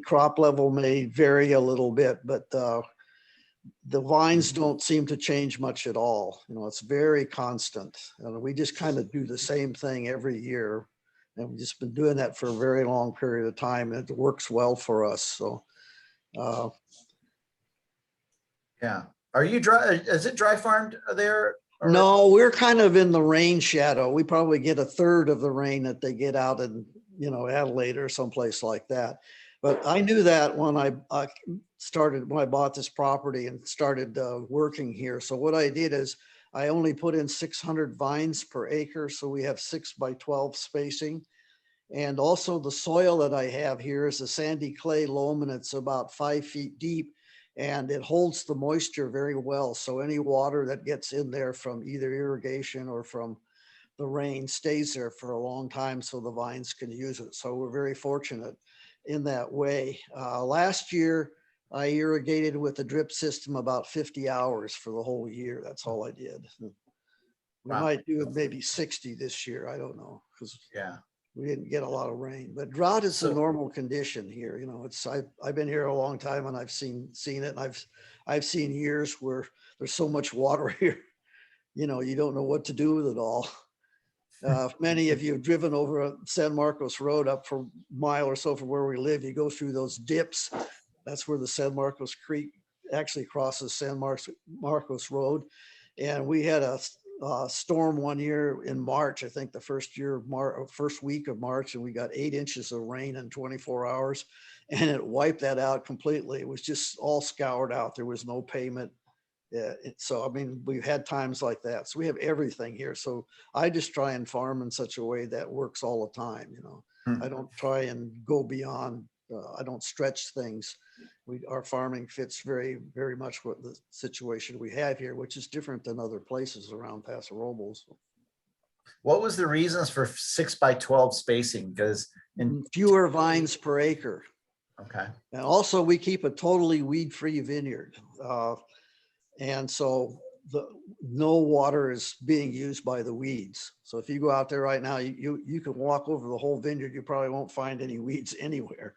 Speaker 4: crop level may vary a little bit, but the vines don't seem to change much at all. You know, it's very constant. And we just kind of do the same thing every year. And we've just been doing that for a very long period of time. And it works well for us. So,
Speaker 1: yeah. Are you dry? Is it dry farmed there?
Speaker 4: No, we're kind of in the rain shadow. We probably get a third of the rain that they get out in, Adelaide or someplace like that. But I knew that when I bought this property and started working here. So what I did is I only put in 600 vines per acre. So we have 6 by 12 spacing. And also the soil that I have here is a sandy clay loam, and it's about 5 feet deep. And it holds the moisture very well. So any water that gets in there from either irrigation or from the rain stays there for a long time so the vines can use it. So we're very fortunate in that way. Last year, I irrigated with a drip system about 50 hours for the whole year. That's all I did. We might do maybe 60 this year. I don't know, because we didn't get a lot of rain, but drought is a normal condition here. I've been here a long time and I've seen it. And I've seen years where there's so much water here, you don't know what to do with it all. Many of you have driven over San Marcos Road up for a mile or so from where we live. You go through those dips. That's where the San Marcos Creek actually crosses San Marcos Road. And we had a storm one year in March, I think the first week of March, and we got 8 inches of rain in 24 hours, and it wiped that out completely. It was just all scoured out. There was no pavement. Yeah, so I mean, we've had times like that. So we have everything here. So I just try and farm in such a way that works all the time, you know.
Speaker 1: Hmm.
Speaker 4: I don't try and go beyond, I don't stretch things. Our farming fits very, very much what the situation we have here, which is different than other places around Paso Robles.
Speaker 1: What was the reasons for 6 by 12 spacing? Because in,
Speaker 4: Fewer vines per acre.
Speaker 1: okay,
Speaker 4: And also we keep a totally weed-free vineyard. And so no water is being used by the weeds. So if you go out there right now, you can walk over the whole vineyard, you probably won't find any weeds anywhere.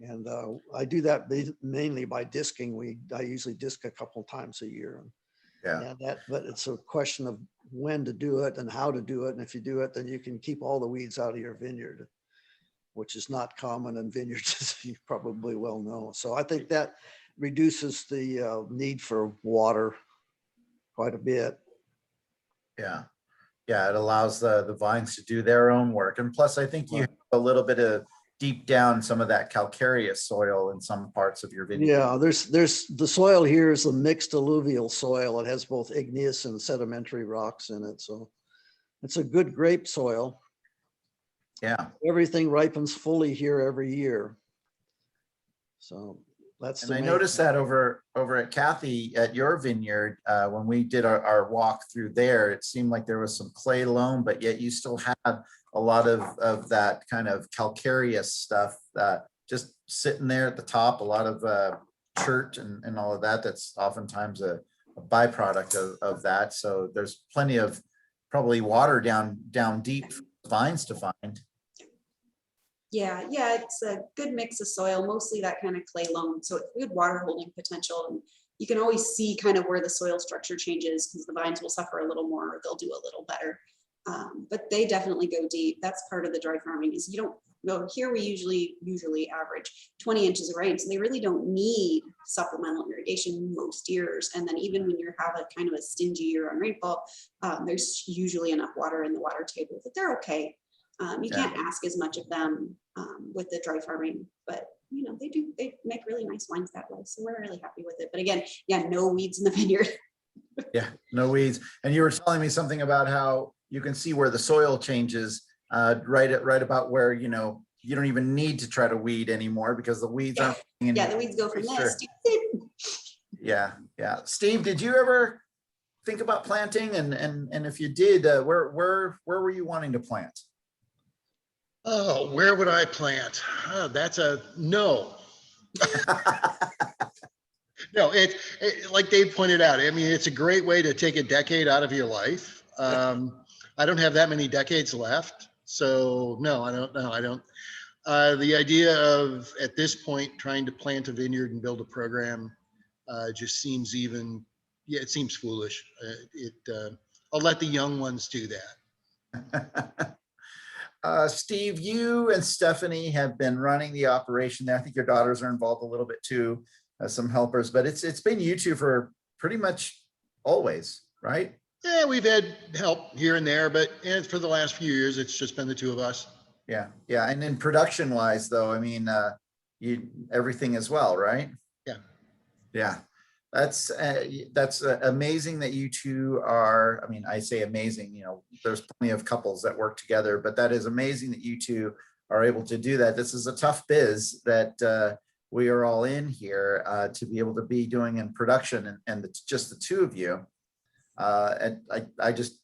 Speaker 4: And I do that mainly by disking. I usually disc a couple times a year.
Speaker 1: yeah,
Speaker 4: But it's a question of when to do it and how to do it. And if you do it, then you can keep all the weeds out of your vineyard, which is not common in vineyards, as you probably well know. So I think that reduces the need for water quite a bit.
Speaker 1: yeah, yeah. It allows the vines to do their own work. And plus, I think you have a little bit of deep down some of that calcareous soil in some parts of your vineyard.
Speaker 4: Yeah, there's the soil here is a mixed alluvial soil. It has both igneous and sedimentary rocks in it. So it's a good grape soil.
Speaker 1: Yeah.
Speaker 4: Everything ripens fully here every year. So that's
Speaker 1: And I noticed that over at Cathy at your vineyard, when we did our walk through there, it seemed like there was some clay loam, but yet you still had a lot of that kind of calcareous stuff just sitting there at the top, a lot of chert and all of that. That's oftentimes a byproduct of that. So there's plenty of probably water down deep for vines to find.
Speaker 3: Yeah, it's a good mix of soil, mostly that kind of clay loam. So it's good water holding potential. And you can always see kind of where the soil structure changes because the vines will suffer a little more or they'll do a little better. But they definitely go deep. That's part of the dry farming is you don't know, here we usually average 20 inches of rain. So they really don't need supplemental irrigation most years. And then even when you have a kind of a stingy year on rainfall, there's usually enough water in the water table that they're okay. You can't ask as much of them with the dry farming, but you know, they make really nice wines that way. So we're really happy with it. But again, yeah, no weeds in the vineyard.
Speaker 1: Yeah, no weeds. And you were telling me something about how you can see where the soil changes right about where, you know, you don't even need to try to weed anymore because the weeds aren't.
Speaker 3: Yeah, the weeds go from this.
Speaker 1: Yeah. Steve, did you ever think about planting? And if you did, where were you wanting to plant?
Speaker 2: Oh, where would I plant? Oh, that's a no. No, it like Dave pointed out, I mean, it's a great way to take a decade out of your life. I don't have that many decades left. So no, I don't. The idea of at this point trying to plant a vineyard and build a program just seems it seems foolish. I'll let the young ones do that.
Speaker 1: Steve, you and Stephanie have been running the operation there. I think your daughters are involved a little bit too, as some helpers, but it's been you two for pretty much always, right?
Speaker 2: Yeah, we've had help here and there, but for the last few years, it's just been the two of us.
Speaker 1: Yeah. And in production wise, though, I mean, everything as well, right? Yeah. That's amazing that you two are, I mean, I say amazing, you know, there's plenty of couples that work together, but that is amazing that you two are able to do that. This is a tough biz that we are all in here to be able to be doing in production and just the two of you. And I just,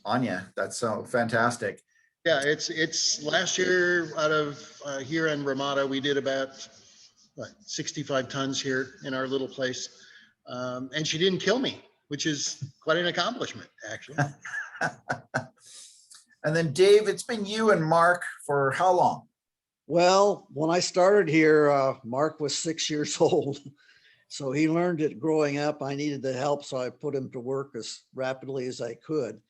Speaker 1: Anya, that's so fantastic.
Speaker 2: Yeah, it's last year out of here in Ramada, we did about 65 tons here in our little place. And she didn't kill me, which is quite an accomplishment, actually.
Speaker 1: And then Dave, it's been you and Mark for how long?
Speaker 4: Well, when I started here, Mark was 6 years old. So he learned it growing up. I needed the help, so I put him to work as rapidly as I could.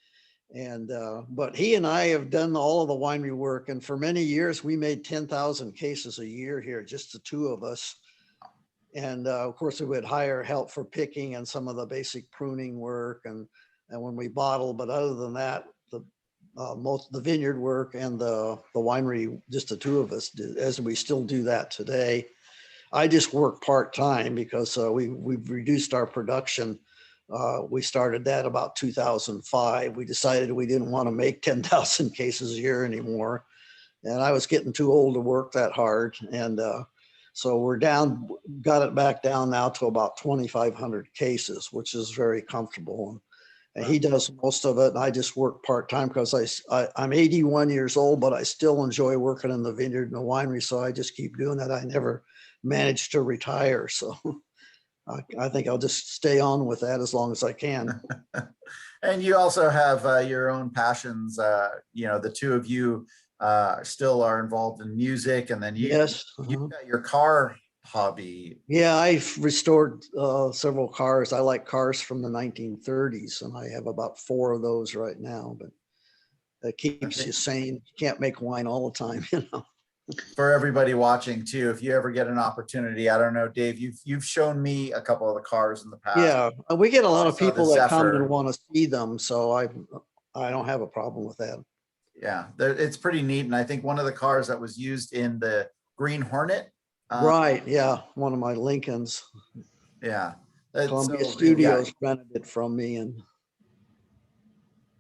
Speaker 4: And but he and I have done all of the winery work. And for many years, we made 10,000 cases a year here, just the two of us. And of course, we would hire help for picking and some of the basic pruning work and when we bottle. But other than that, most of the vineyard work and the winery, just the two of us did, as we still do that today. I just work part-time because we've reduced our production. We started that about 2005. We decided we didn't want to make 10,000 cases a year anymore. And I was getting too old to work that hard. And so we're down, got it back down now to about 2,500 cases, which is very comfortable. And he does most of it. And I just work part-time because I'm 81 years old, but I still enjoy working in the vineyard and the winery. So I just keep doing that. I never managed to retire. So I think I'll just stay on with that as long as I can.
Speaker 1: And you also have your own passions. The two of you still are involved in music, and then
Speaker 4: Yes.
Speaker 1: you've got your car hobby.
Speaker 4: Yeah, I've restored several cars. I like cars from the 1930s, and I have about 4 of those right now. But that keeps you sane. You can't make wine all the time,
Speaker 1: For everybody watching too, if you ever get an opportunity, I don't know, Dave, you've shown me a couple of the cars in the past.
Speaker 4: Yeah, we get a lot of
Speaker 1: saw the
Speaker 4: people that come
Speaker 1: Zephyr.
Speaker 4: and want to see them, so I don't have a problem with that.
Speaker 1: Yeah, it's pretty neat. And I think one of the cars that was used in the Green Hornet.
Speaker 4: Right, yeah, one of my Lincolns.
Speaker 1: Yeah.
Speaker 4: Columbia
Speaker 1: So,
Speaker 4: Studios rented it from me, and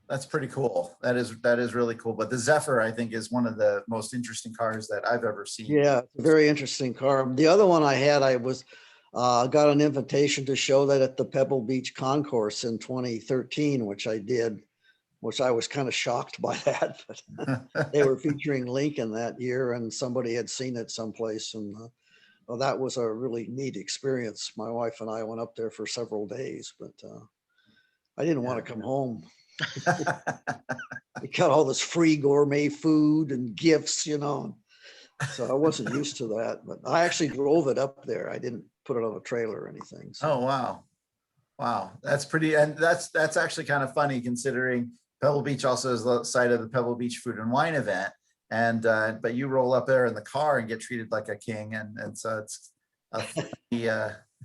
Speaker 1: that's pretty cool. That is really cool. But the Zephyr, I think, is one of the most interesting cars that I've ever seen.
Speaker 4: yeah, it's a very interesting car. The other one I had, I was got an invitation to show that at the Pebble Beach Concourse in 2013, which I did, which I was kind of shocked by that. But they were featuring Lincoln that year, and somebody had seen it someplace, and well, that was a really neat experience. My wife and I went up there for several days, but I didn't want to come home. We got all this free gourmet food and gifts, so I wasn't used to that. But I actually drove it up there. I didn't put it on a trailer or anything. So.
Speaker 1: Oh, wow, that's pretty. And that's actually kind of funny, considering Pebble Beach also is the site of the Pebble Beach Food and Wine event, and but you roll up there in the car and get treated like a king, and so it's a funny,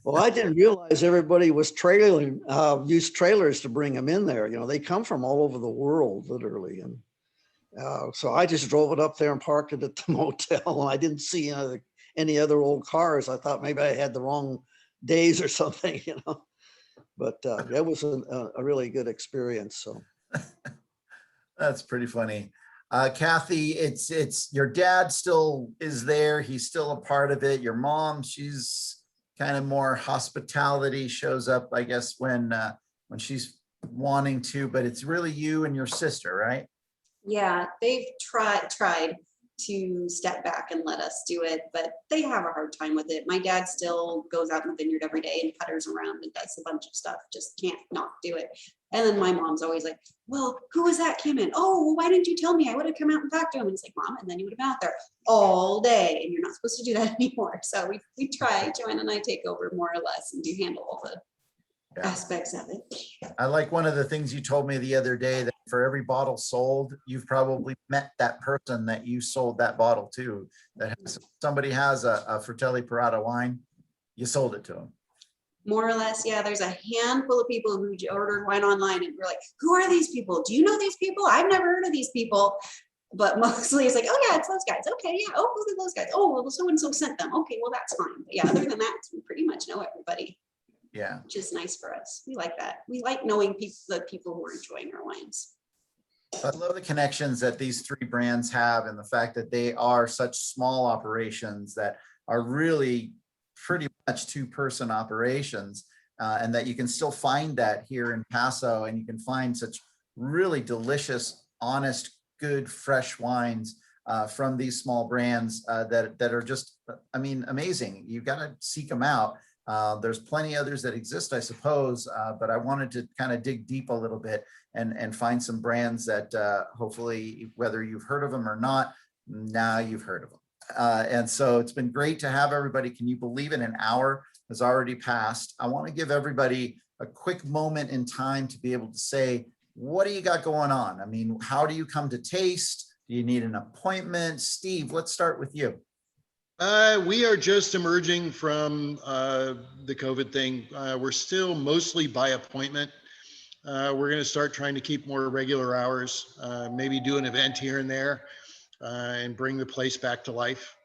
Speaker 4: Well, I didn't realize everybody was trailing, used trailers to bring them in there. They come from all over the world, literally. And so I just drove it up there and parked it at the motel. And I didn't see any other old cars. I thought maybe I had the wrong days or something, But that was a really good experience. So
Speaker 1: that's pretty funny. Cathy, it's your dad still is there. He's still a part of it. Your mom, she's kind of more hospitality, shows up, I guess, when she's wanting to, but it's really you and your sister, right?
Speaker 3: Yeah, they've tried to step back and let us do it, but they have a hard time with it. My dad still goes out in the vineyard every day and putters around and does a bunch of stuff, just can't not do it. And then my mom's always like, well, who was that came in? Oh, well, why didn't you tell me? I would have come out and talked to him. And it's like, Mom, and then you would have been out there all day, and you're not supposed to do that anymore. So we try, Joanne and I take over more or less and do handle all the aspects of it.
Speaker 1: I like one of the things you told me the other day, that for every bottle sold, you've probably met that person that you sold that bottle to. That somebody has a Fratelli Parata wine, you sold it to them.
Speaker 3: More or less, yeah. There's a handful of people who ordered wine online, and we're like, who are these people? Do you know these people? I've never heard of these people. But mostly it's like, oh yeah, it's those guys. Okay, yeah. Oh, who are those guys? Oh, well, so and so sent them. Okay, well, that's fine. But yeah, other than that, we pretty much know everybody.
Speaker 1: Yeah,
Speaker 3: Which is nice for us. We like that. We like knowing the people who are enjoying our wines.
Speaker 1: I love the connections that these 3 brands have, and the fact that they are such small operations that are really pretty much 2-person operations, and that you can still find that here in Paso, and you can find such really delicious, honest, good, fresh wines from these small brands that are just, I mean, amazing. You've got to seek them out. There's plenty others that exist, I suppose, but I wanted to kind of dig deep a little bit and find some brands that hopefully, whether you've heard of them or not, now you've heard of them. And so it's been great to have everybody. Can you believe it? An hour has already passed. I want to give everybody a quick moment in time to be able to say, what do you got going on? I mean, how do you come to taste? Do you need an appointment? Steve, let's start with you.
Speaker 2: We are just emerging from the COVID thing. We're still mostly by appointment. We're going to start trying to keep more regular hours, maybe do an event here and there, and bring the place back to life.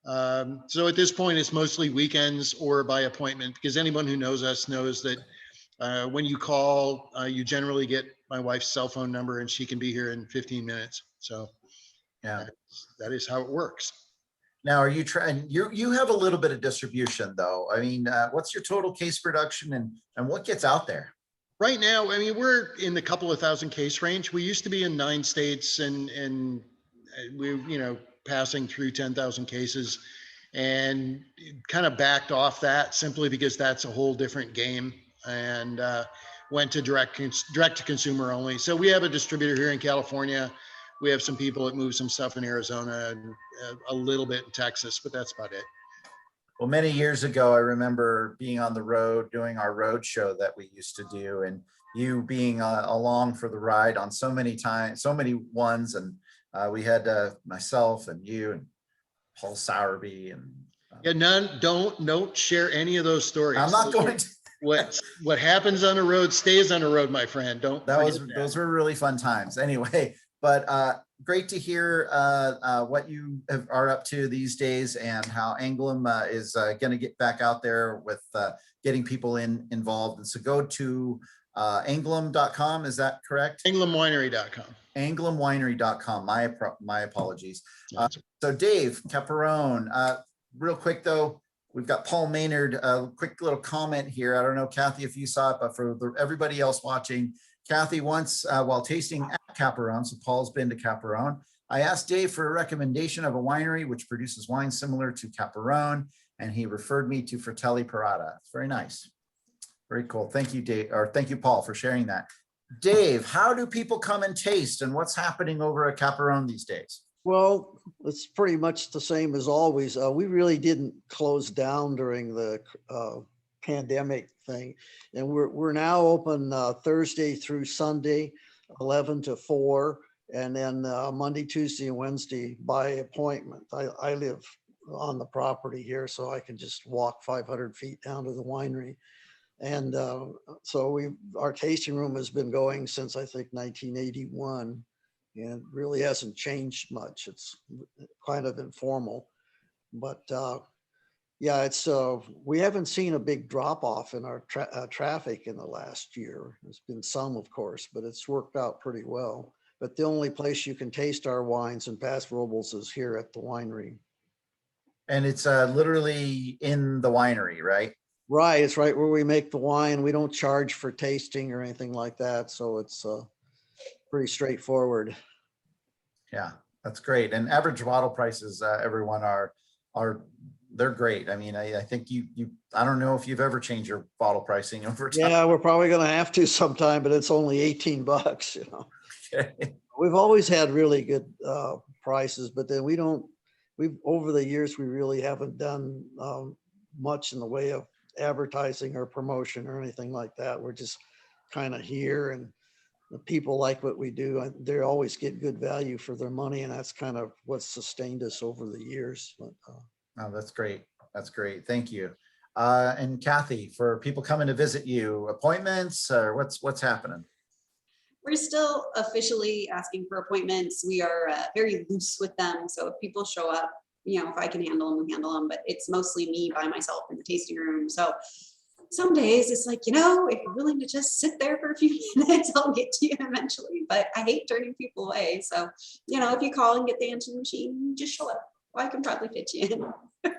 Speaker 2: So at this point, it's mostly weekends or by appointment, because anyone who knows us knows that when you call, you generally get my wife's cell phone number and she can be here in 15 minutes. So
Speaker 1: Yeah.
Speaker 2: that is how it works.
Speaker 1: Now, are you trying, you have a little bit of distribution though. I mean, what's your total case production and what gets out there?
Speaker 2: Right now, I mean, we're in the couple of thousand case range. We used to be in 9 states and we, passing through 10,000 cases, and kind of backed off that simply because that's a whole different game, and went to direct to consumer only. So we have a distributor here in California. We have some people that move some stuff in Arizona and a little bit in Texas, but that's about it.
Speaker 1: Well, many years ago, I remember being on the road doing our road show that we used to do, and you being along for the ride on so many times, so many ones. And we had myself and you and Paul Sowerby and
Speaker 2: Yeah, don't share any of those stories.
Speaker 1: I'm not going to.
Speaker 2: What happens on the road stays on the road, my friend. Don't forget that.
Speaker 1: Those were really fun times. Anyway, but great to hear what you are up to these days and how Anglim is going to get back out there with getting people involved. And so go to anglim.com. Is that correct?
Speaker 2: anglimwinery.com.
Speaker 1: anglimwinery.com. My apologies. So Dave Caparone, real quick though, we've got Paul Maynard, a quick little comment here. I don't know, Cathy, if you saw it, but for everybody else watching, Cathy once, while tasting at Caparone, so Paul's been to Caparone, I asked Dave for a recommendation of a winery which produces wine similar to Caparone, and he referred me to Fratelli Parata. It's very nice. Very cool. Thank you, Dave, or thank you, Paul, for sharing that. Dave, how do people come and taste, and what's happening over at Caparone these days?
Speaker 4: Well, it's pretty much the same as always. We really didn't close down during the pandemic thing, and we're now open Thursday through Sunday, 11 to 4, and then Monday, Tuesday, and Wednesday by appointment. I live on the property here, so I can just walk 500 feet down to the winery. And so our tasting room has been going since I think 1981. And it really hasn't changed much. It's kind of informal, but yeah, it's we haven't seen a big drop off in our traffic in the last year. There's been some, of course, but it's worked out pretty well. But the only place you can taste our wines in Paso Robles is here at the winery.
Speaker 1: And it's literally in the winery, right?
Speaker 4: Right, it's right where we make the wine. We don't charge for tasting or anything like that, so it's pretty straightforward.
Speaker 1: Yeah, that's great. And average bottle prices, everyone they're great. I mean, I think I don't know if you've ever changed your bottle pricing over time.
Speaker 4: Yeah, we're probably going to have to sometime, but it's only $18, you know.
Speaker 1: Okay.
Speaker 4: We've always had really good prices, but then we've over the years, we really haven't done much in the way of advertising or promotion or anything like that. We're just kind of here, and the people like what we do. They always get good value for their money, and that's kind of what sustained us over the years. But,
Speaker 1: Oh, that's great. That's great. Thank you. And Cathy, for people coming to visit you, appointments or what's happening?
Speaker 3: We're still officially asking for appointments. We are very loose with them. So if people show up, if I can handle them, we handle them, but it's mostly me by myself in the tasting room. So some days it's like, if you're willing to just sit there for a few minutes, I'll get to you eventually, but I hate turning people away. So, if you call and get the answering machine, just show up. Well, I can probably fit you in.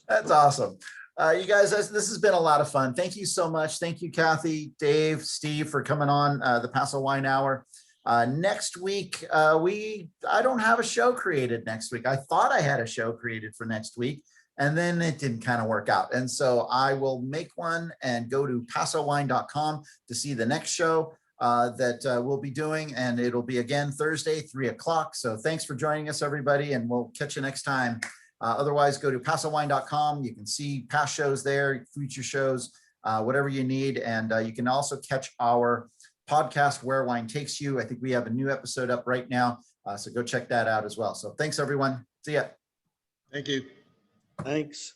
Speaker 1: That's awesome. You guys, this has been a lot of fun. Thank you so much. Thank you, Cathy, Dave, Steve, for coming on the Paso Wine Hour. Next week, I don't have a show created next week. I thought I had a show created for next week, and then it didn't kind of work out. And so I will make one and go to pasowine.com to see the next show that we'll be doing. And it'll be again Thursday, 3 o'clock. So thanks for joining us, everybody, and we'll catch you next time. Otherwise, go to pasowine.com. You can see past shows there, future shows, whatever you need. And you can also catch our podcast, Where Wine Takes You. I think we have a new episode up right now. So go check that out as well. So thanks, everyone. See ya.
Speaker 2: Thank you.
Speaker 4: thanks.